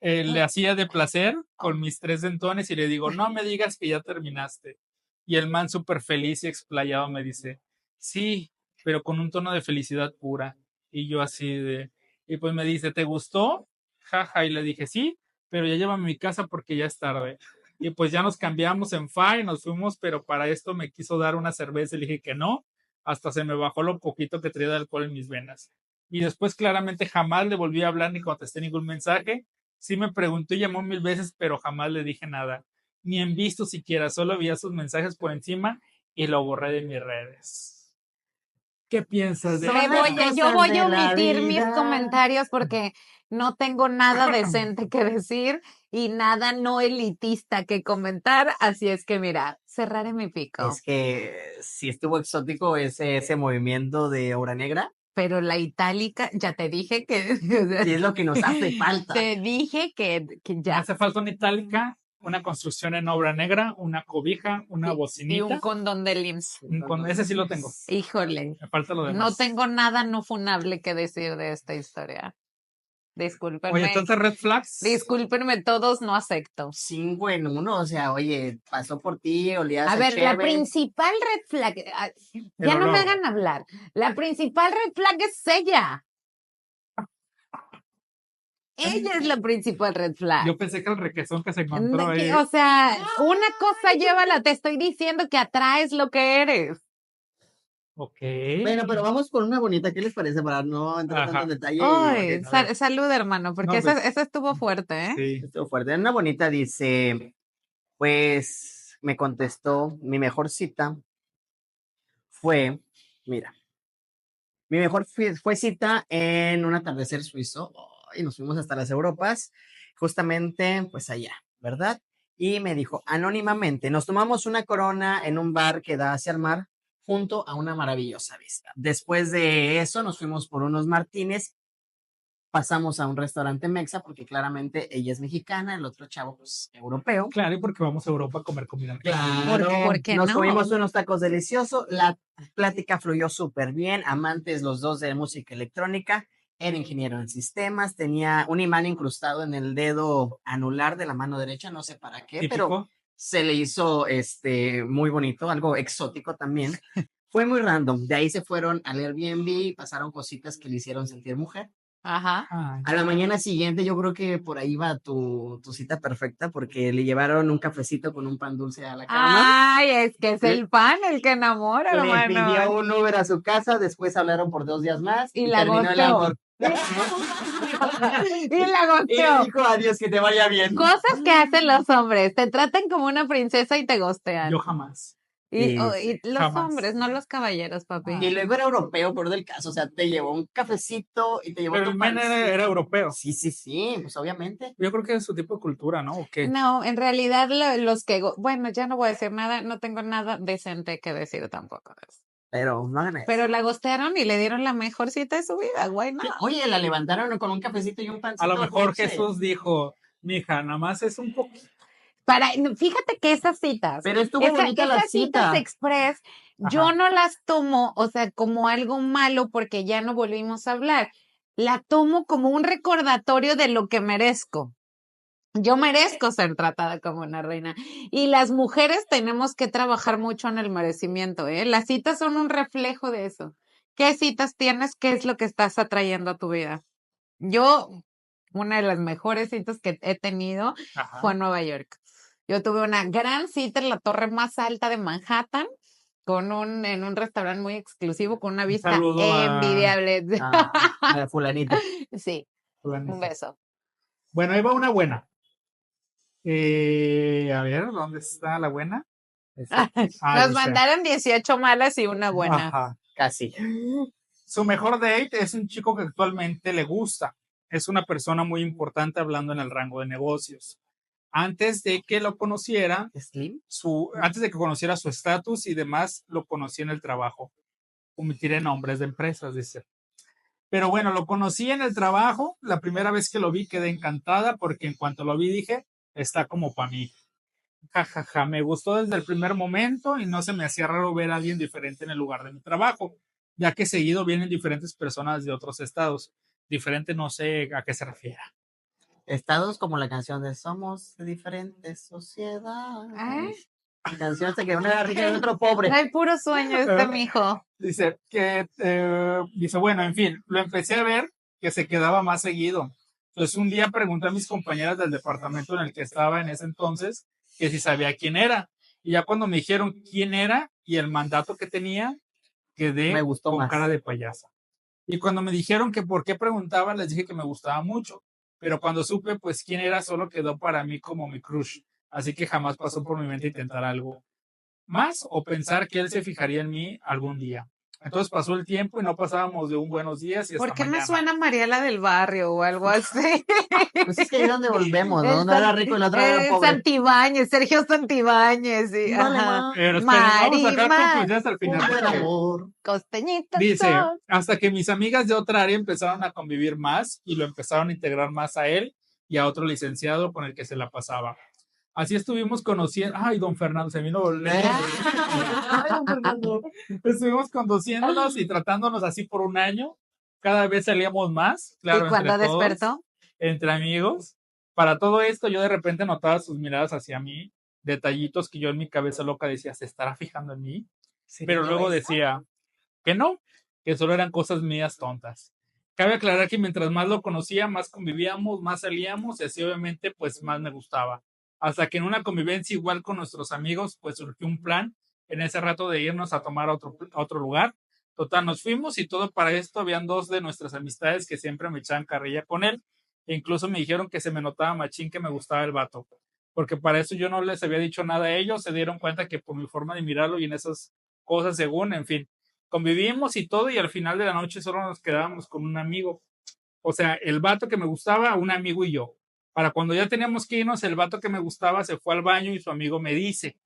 le hacía de placer con mis 3 centones y le digo, no me digas que ya terminaste. Y el man súper feliz y explayado me dice, sí, pero con un tono de felicidad pura. Y yo así de, y pues me dice, ¿te gustó? Jaja, y le dije, sí, pero ya llévame a mi casa porque ya es tarde. Y pues ya nos cambiamos en fa y nos fuimos, pero para esto me quiso dar una cerveza y le dije que no, hasta se me bajó lo poquito que traía de alcohol en mis venas. Y después claramente jamás le volví a hablar ni contesté ningún mensaje. Sí me preguntó y llamó 1000 veces, pero jamás le dije nada. Ni en visto siquiera, solo veía sus mensajes por encima y lo borré de mis redes. ¿Qué piensas de Son me las voy, cosas yo voy de a la omitir mis vida. comentarios porque no tengo nada decente que decir y nada no elitista que comentar, así es que mira, cerraré mi pico. Es que sí estuvo exótico ese movimiento de obra negra. Pero la itálica, ya te dije que, Y es lo que nos hace falta. te dije que Me ya. hace falta una itálica, una construcción en obra negra, una cobija, una Y bocinita. un condón de LIMS. Con ese sí lo tengo. Híjole, Me falta lo demás. no tengo nada no funable que decir de esta historia. Discúlpenme. Oye, entonces red flags. Discúlpenme todos, no acepto. 5 en 1, o sea, oye, pasó por ti, olías A ver, la cheve. principal red flag, ya no me hagan hablar. La principal red flag es ella. Ella es la principal red flag. Yo pensé que el requesón que se encontró ahí. O sea, una cosa llévala, te estoy diciendo que atraes lo que eres. Ok. Bueno, pero vamos con una bonita, ¿qué les parece? Para no entrar tanto en detalle. Ay, porque salud, hermano, porque No, pues, esa estuvo fuerte, ¿eh? Sí. estuvo fuerte. Una bonita dice, pues me contestó, mi mejor cita fue, mira, mi mejor fue cita en un atardecer suizo y nos fuimos hasta las Europas, justamente pues allá, ¿verdad? y me dijo anónimamente, nos tomamos una corona en un bar que da hacia el mar junto a una maravillosa vista. Después de eso nos fuimos por unos martines, pasamos a un restaurante mexa porque claramente ella es mexicana, el otro chavo pues europeo. Claro, y porque vamos a Europa a comer comida mexicana. Claro, ¿Por qué nos no? comimos unos tacos deliciosos, la plática fluyó súper bien, amantes los dos de música electrónica, era ingeniero en sistemas, tenía un imán incrustado en el dedo anular de la mano derecha, no sé para qué, pero Típico. se le hizo muy bonito, algo exótico también. Fue muy random, de ahí se fueron al Airbnb, pasaron cositas que le hicieron sentir mujer. Ajá. Ay, A la mañana siguiente yo creo que por ahí va tu cita perfecta porque le llevaron un cafecito con un pan dulce a la cama. Ay, es que es Le- el pan el que enamora, Le pidió hermano. un Uber a su casa, después hablaron por 2 días más Y y la terminó el gosteó. amor. Y la Y le gosteó. dijo adiós, que te vaya bien. Cosas que hacen los hombres. Te tratan como una princesa y te gostean. yo jamás. Y Sí, los jamás. hombres, no los caballeros, papi. Y luego era europeo, por del caso, o sea, te llevó un cafecito y te llevó Pero tu el men pancito. era europeo. Sí, pues obviamente. Yo creo que es su tipo de cultura, ¿no? ¿O qué? No, en realidad los que... Bueno, ya no voy a decir nada, no tengo nada decente que decir tampoco de eso. Pero no hagan eso. Pero la gostearon y le dieron la mejor cita de su vida, güey, no. Oye, la levantaron con un cafecito y un pancito. A lo mejor dulce. Jesús dijo, mija, nada más es un poquito. Fíjate que esas citas, Pero estuvo bonita la esas citas cita. express, yo Ajá. no las tomo, o sea, como algo malo porque ya no volvimos a hablar. La tomo como un recordatorio de lo que merezco. Yo merezco ser tratada como una reina. Y las mujeres tenemos que trabajar mucho en el merecimiento, ¿eh? Las citas son un reflejo de eso. ¿Qué citas tienes? ¿Qué es lo que estás atrayendo a tu vida? Yo, una de las mejores citas que he tenido Ajá. fue en Nueva York. Yo tuve una gran cita en la torre más alta de Manhattan, en un restaurante muy exclusivo, con una Un vista saludo a envidiable. A fulanita. Sí, un fulanito. beso. Bueno, ahí va una buena. A ver, ¿dónde está la buena? Nos dice, mandaron 18 malas y una buena. Ajá. Casi. Su mejor date es un chico que actualmente le gusta. Es una persona muy importante hablando en el rango de negocios. Antes de que lo conociera, ¿Slim? antes de que conociera su estatus y demás, lo conocí en el trabajo. Omitiré nombres de empresas, dice. Pero bueno, lo conocí en el trabajo. La primera vez que lo vi quedé encantada porque en cuanto lo vi dije, está como para mí. Jajaja, me gustó desde el primer momento y no se me hacía raro ver a alguien diferente en el lugar de mi trabajo, ya que seguido vienen diferentes personas de otros estados. Diferente no sé a qué se refiera. Estados como la canción de Somos de diferentes sociedades. La canción se quedó una rica y otro pobre. Hay puro sueño mijo. Dice bueno, en fin, lo empecé a ver que se quedaba más seguido. Entonces un día pregunté a mis compañeras del departamento en el que estaba en ese entonces que si sabía quién era. Y ya cuando me dijeron quién era y el mandato que tenía, quedé Me gustó con más. cara de payasa. Y cuando me dijeron que por qué preguntaba, les dije que me gustaba mucho. Pero cuando supe pues quién era, solo quedó para mí como mi crush. Así que jamás pasó por mi mente intentar algo más o pensar que él se fijaría en mí algún día. Entonces pasó el tiempo y no pasábamos de un buenos días y hasta ¿Por qué mañana. me suena Mariela del Barrio o algo así? Pues es que ahí es donde volvemos, ¿no? Uno era rico y el otro era pobre. Santibáñez, Sergio Santibáñez. Sí, Vale, ajá. ma. Pero esperen, vamos a sacar Marima, conclusiones al Un final. buen amor. Costeñitas Dice, son. hasta que mis amigas de otra área empezaron a convivir más y lo empezaron a integrar más a él y a otro licenciado con el que se la pasaba. Así estuvimos conociendo. Ay, don Fernando, se vino. Ay, don Fernando. Estuvimos conociéndonos y tratándonos así por un año. Cada vez salíamos más. Claro, ¿Y cuándo entre todos, despertó? entre amigos. Para todo esto, yo de repente notaba sus miradas hacia mí, detallitos que yo en mi cabeza loca decía, ¿se estará fijando en mí? Pero luego decía que no, que solo eran cosas mías tontas. Cabe aclarar que mientras más lo conocía, más convivíamos, más salíamos y así obviamente pues más me gustaba. Hasta que en una convivencia igual con nuestros amigos pues surgió un plan en ese rato de irnos a tomar a otro lugar. Total, nos fuimos y todo para esto habían dos de nuestras amistades que siempre me echaban carrilla con él e incluso me dijeron que se me notaba machín que me gustaba el vato. Porque para eso yo no les había dicho nada a ellos, se dieron cuenta que por mi forma de mirarlo y en esas cosas según, en fin, convivimos y todo y al final de la noche solo nos quedábamos con un amigo. O sea, el vato que me gustaba, un amigo y yo. Para cuando ya teníamos que irnos, el vato que me gustaba se fue al baño y su amigo me dice,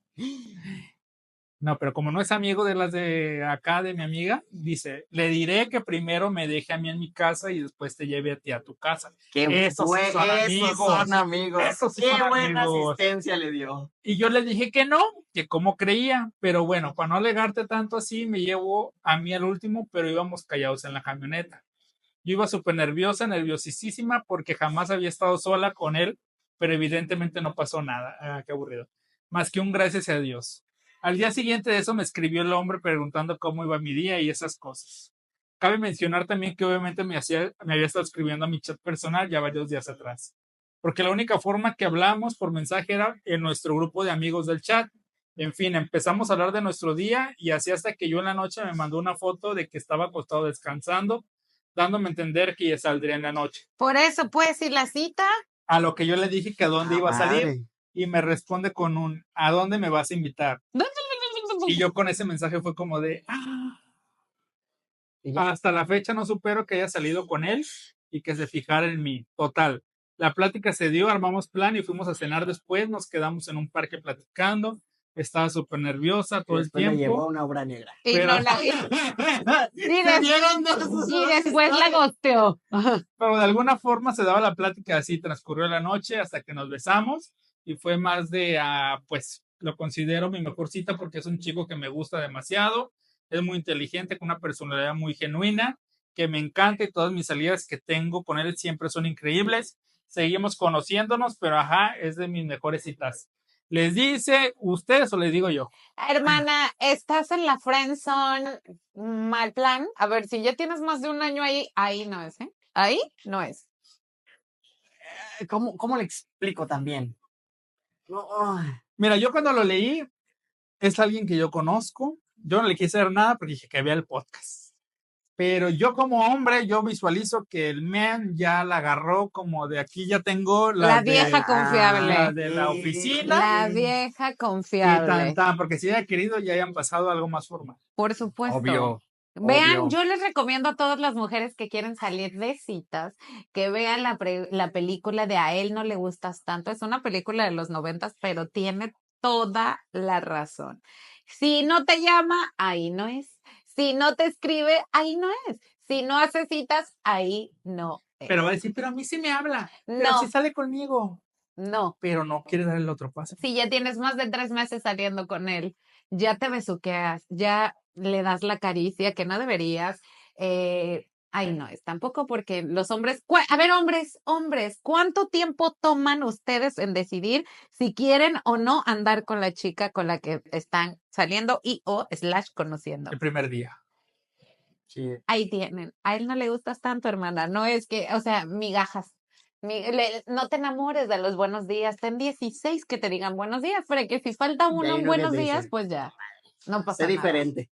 no, pero como no es amigo de las de acá, de mi amiga, dice, le diré que primero me deje a mí en mi casa y después te lleve a ti a tu casa. Esos sí son amigos. amigos. Esos sí Qué son buena amigos. asistencia le dio. Y yo le dije que no, que cómo creía, pero bueno, para no alegarte tanto así, me llevó a mí al último, pero íbamos callados en la camioneta. Yo iba súper nerviosa, nerviosísima, porque jamás había estado sola con él, pero evidentemente no pasó nada. Ah, qué aburrido. Más que un gracias a Dios. Al día siguiente de eso me escribió el hombre preguntando cómo iba mi día y esas cosas. Cabe mencionar también que obviamente me había estado escribiendo a mi chat personal ya varios días atrás. Porque la única forma que hablamos por mensaje era en nuestro grupo de amigos del chat. En fin, empezamos a hablar de nuestro día y así hasta que yo en la noche me mandó una foto de que estaba acostado descansando, dándome a entender que ya saldría en la noche. Por eso, pues, ¿y la cita? A lo que yo le dije que a dónde iba a salir Madre. y me responde con un ¿a dónde me vas a invitar? Y yo con ese mensaje fue como de Y ya. hasta la fecha no supero que haya salido con él y que se fijara en mí. Total. La plática se dio, armamos plan y fuimos a cenar después, nos quedamos en un parque platicando. Estaba súper nerviosa todo el Después me llevó a tiempo. una obra negra. Y Pero, no la... Se dieron dos Y después la gosteó. pero de alguna forma se daba la plática así, transcurrió la noche hasta que nos besamos y fue más de, pues lo considero mi mejor cita porque es un chico que me gusta demasiado, es muy inteligente, con una personalidad muy genuina, que me encanta y todas mis salidas que tengo con él siempre son increíbles. Seguimos conociéndonos, pero es de mis mejores citas. ¿Les dice ustedes o les digo yo? Hermana, estás en la friendzone, mal plan. A ver, si ya tienes más de un año ahí, ahí no es, ¿eh? Ahí no es. ¿Cómo le explico también? No, ay. Mira, yo cuando lo leí, es alguien que yo conozco. Yo no le quise hacer nada porque dije que había el podcast. Pero yo como hombre, yo visualizo que el man ya la agarró como de aquí ya tengo La vieja confiable. la de la oficina La vieja y confiable. porque si haya querido ya hayan pasado algo más formal. Por supuesto. Obvio. Vean, Obvio. yo les recomiendo a todas las mujeres que quieren salir de citas que vean la película de A él no le gustas tanto. Es una película de los 90, pero tiene toda la razón. Si no te llama, ahí no es. Si no te escribe, ahí no es. Si no hace citas, ahí no es. Pero va a decir, pero a mí sí me habla, pero No, si sale conmigo, no. pero no quiere dar el otro paso. Si ya tienes más de 3 meses saliendo con él, ya te besuqueas, ya le das la caricia que no deberías. Ay, no es tampoco porque los hombres. A ver, hombres, ¿cuánto tiempo toman ustedes en decidir si quieren o no andar con la chica con la que están saliendo y o / conociendo? El primer día. Sí. Ahí tienen. A él no le gustas tanto, hermana. No es que, o sea, migajas. No te enamores de los buenos días. Ten 16 que te digan buenos días, pero que si falta uno en buenos días, pues ya. No pasa Sé nada. diferente.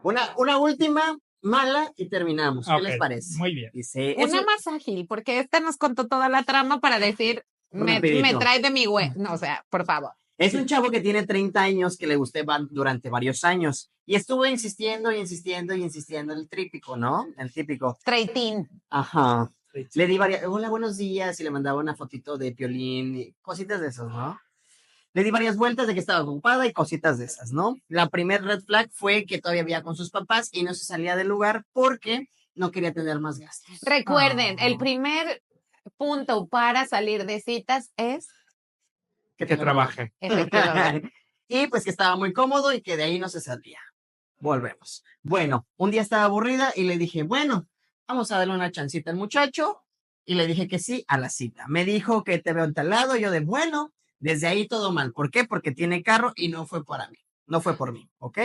Una última mala y terminamos. ¿Qué les parece? Muy bien. Dice, Una más ágil, porque esta nos contó toda la trama para decir, me Rapidito. trae de mi güey. No, o sea, por favor. es un chavo que tiene 30 años que le gusté durante varios años y estuvo insistiendo y insistiendo y insistiendo, el típico, ¿no? El típico. Traitín. Ajá. Le di varias, hola, buenos días, y le mandaba una fotito de Piolín y cositas de esos, ¿no? Le di varias vueltas de que estaba ocupada y cositas de esas, ¿no? La primer red flag fue que todavía vivía con sus papás y no se salía del lugar porque no quería tener más gastos. Recuerden, el primer punto para salir de citas es Que trabaje. efectivamente. Y pues que estaba muy cómodo y que de ahí no se salía. Volvemos. Bueno, un día estaba aburrida y le dije, bueno, vamos a darle una chancita al muchacho. Y le dije que sí a la cita. Me dijo que te veo en tal lado. Yo de, bueno, desde ahí todo mal. ¿Por qué? Porque tiene carro y no fue para mí. No fue por mí, ¿ok?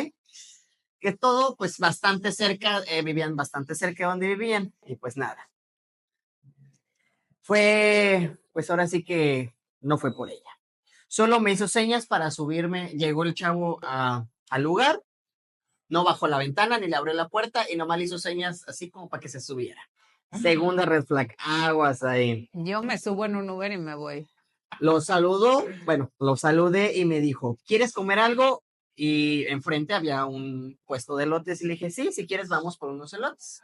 Que todo, pues, bastante cerca, vivían bastante cerca de donde vivían. Y pues nada. Pues ahora sí que no fue por ella. Solo me hizo señas para subirme. Llegó el chavo al lugar. No bajó la ventana ni le abrió la puerta y nomás le hizo señas así como para que se subiera. Segunda red flag. Aguas ahí. Yo me subo en un Uber y me voy. Lo saludó, bueno, lo saludé y me dijo, ¿quieres comer algo? Y enfrente había un puesto de elotes y le dije, sí, si quieres vamos por unos elotes.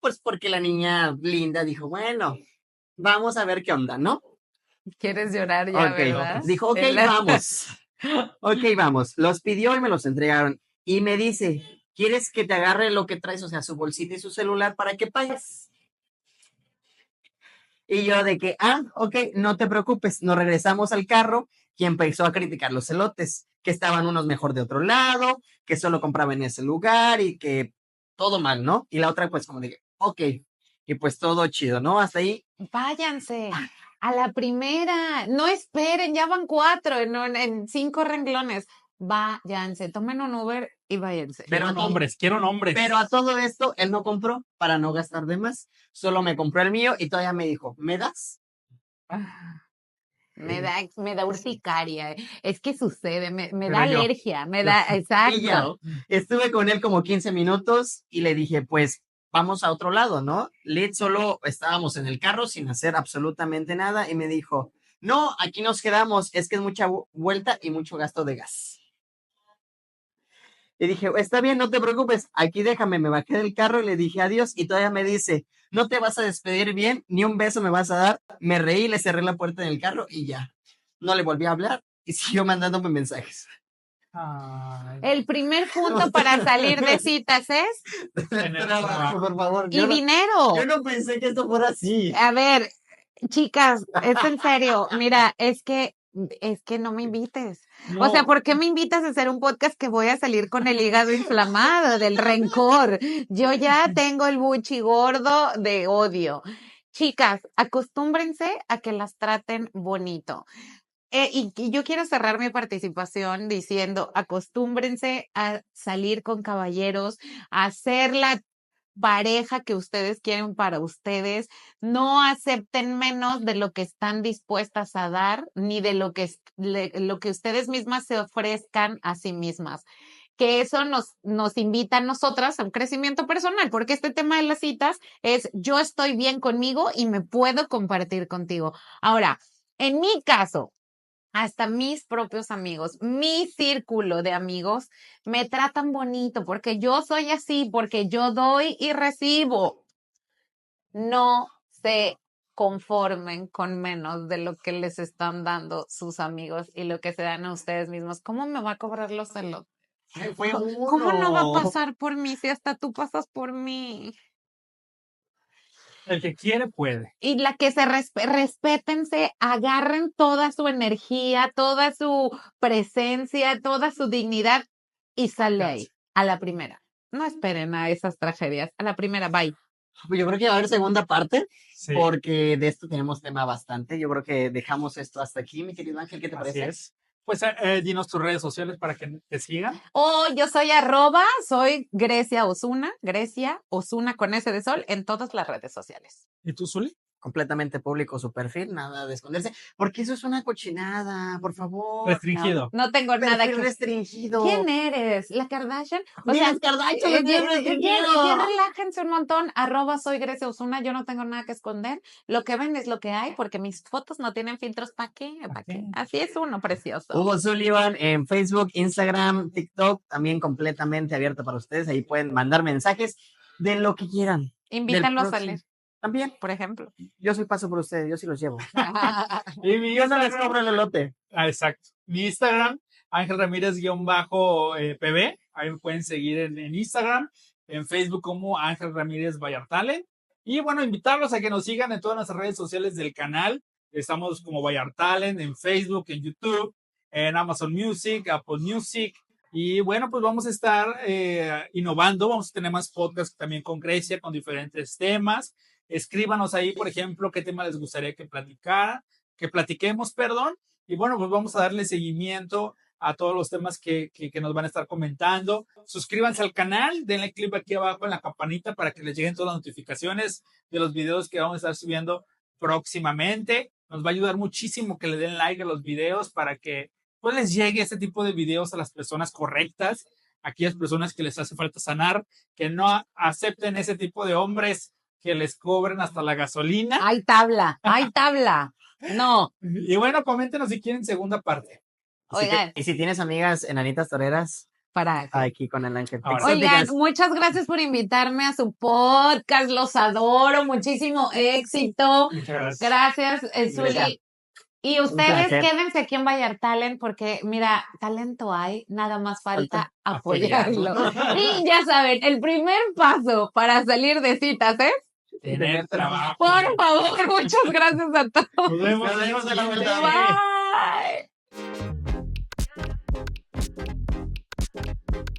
Pues porque la niña linda dijo, bueno, vamos a ver qué onda, ¿no? ¿Quieres llorar ya, Ok, verdad? dijo, ok, El- vamos. Ok, vamos. Los pidió y me los entregaron. Y me dice, ¿quieres que te agarre lo que traes? O sea, su bolsita y su celular para que pagues. Y yo de que, ok, no te preocupes. Nos regresamos al carro y empezó a criticar los elotes, que estaban unos mejor de otro lado, que solo compraba en ese lugar y que todo mal, ¿no? Y la otra pues como de, ok, y pues todo chido, ¿no? Hasta ahí. Váyanse a la primera. No esperen, ya van 4 en 5 renglones. Váyanse, tomen un Uber y váyanse. Pero Quiero nombres. Pero a todo esto, él no compró para no gastar de más. Solo me compró el mío y todavía me dijo, ¿me das? Me da urticaria. Es que sucede, me Pero da yo- alergia, me yo- da, Y ya, exacto. estuve con él como 15 minutos y le dije, pues vamos a otro lado, ¿no? Lid solo estábamos en el carro sin hacer absolutamente nada y me dijo, no, aquí nos quedamos, es que es mucha vuelta y mucho gasto de gas. Y dije, está bien, no te preocupes, aquí déjame, me bajé del carro y le dije adiós y todavía me dice, no te vas a despedir bien, ni un beso me vas a dar. Me reí, le cerré la puerta del carro y ya. No le volví a hablar y siguió mandándome mensajes. Ay, El primer punto para salir de citas es Tener Trabajo, trabajo. por favor. y dinero. Yo no pensé que esto fuera así. A ver, chicas, es en serio. Mira, es que no me invites. O sea, no, ¿por qué me invitas a hacer un podcast que voy a salir con el hígado inflamado del rencor? Yo ya tengo el buchi gordo de odio. Chicas, acostúmbrense a que las traten bonito. Y yo quiero cerrar mi participación diciendo, acostúmbrense a salir con caballeros, a ser la pareja que ustedes quieren para ustedes, no acepten menos de lo que están dispuestas a dar, ni de lo que, lo que ustedes mismas se ofrezcan a sí mismas. Que eso nos invita a nosotras a un crecimiento personal, porque este tema de las citas es yo estoy bien conmigo y me puedo compartir contigo. Ahora, en mi caso, hasta mis propios amigos, mi círculo de amigos me tratan bonito porque yo soy así, porque yo doy y recibo. No se conformen con menos de lo que les están dando sus amigos y lo que se dan a ustedes mismos. ¿Cómo me va a cobrar los celos? Fue ¿Cómo no va a uno. pasar por mí si hasta tú pasas por mí? el que quiere puede. Y la que se respétense, agarren toda su energía, toda su presencia, toda su dignidad y sale ahí, a la primera. No esperen a esas tragedias, a la primera, bye. Yo creo que va a haber segunda parte, Sí, porque de esto tenemos tema bastante. Yo creo que dejamos esto hasta aquí, mi querido Ángel, ¿qué te así parece? es. Pues dinos tus redes sociales para que te sigan. Yo soy soy Grecia Osuna con S de sol en todas las redes sociales. ¿Y tú, Zuli? Completamente público su perfil, nada de esconderse, porque eso es una cochinada, por favor. Restringido. No tengo nada Perfil que... restringido. ¿Quién eres? ¿La Kardashian? O Ni sea, las Kardashian lo tienen restringido. ya relájense un montón. Soy Grecia Osuna. Yo no tengo nada que esconder. Lo que ven es lo que hay, porque mis fotos no tienen filtros. ¿Para qué? ¿Para qué? Así es uno precioso. Hugo Sullivan en Facebook, Instagram, TikTok, también completamente abierto para ustedes. Ahí pueden mandar mensajes de lo que quieran. Invítanlo a próximo. salir, También, por ejemplo. yo soy paso por ustedes, yo sí los llevo. Y mi Yo no les Instagram, cobro el elote. exacto. Mi Instagram, Ángel Ramírez-PB. Ahí me pueden seguir en Instagram, en Facebook como Ángel Ramírez Vallartalen. Y bueno, invitarlos a que nos sigan en todas nuestras redes sociales del canal. Estamos como Vallartalen en Facebook, en YouTube, en Amazon Music, Apple Music. Y bueno, pues vamos a estar innovando. Vamos a tener más podcasts también con Grecia, con diferentes temas. Escríbanos ahí, por ejemplo, qué tema les gustaría que platiquemos, perdón. Y bueno, pues vamos a darle seguimiento a todos los temas que nos van a estar comentando. Suscríbanse al canal, denle clic aquí abajo en la campanita para que les lleguen todas las notificaciones de los videos que vamos a estar subiendo próximamente. Nos va a ayudar muchísimo que le den like a los videos para que pues les llegue este tipo de videos a las personas correctas, a aquellas personas que les hace falta sanar, que no acepten ese tipo de hombres que les cobren hasta la gasolina. Hay tabla. No. Y bueno, coméntenos si quieren segunda parte. Oigan. Y si tienes amigas enanitas toreras, Para aquí con el Ángel. Ahora. Oigan, muchas gracias por invitarme a su podcast. Los adoro. Muchísimo éxito. Muchas gracias. Gracias, Zuli. Y ustedes placer. quédense aquí en Vallartalent porque, mira, talento hay, nada más falta apoyarlo. Y ya saben, el primer paso para salir de citas es Tener trabajo. por favor, muchas gracias a todos. Nos vemos Nos vemos en la siguiente. vuelta. Bye.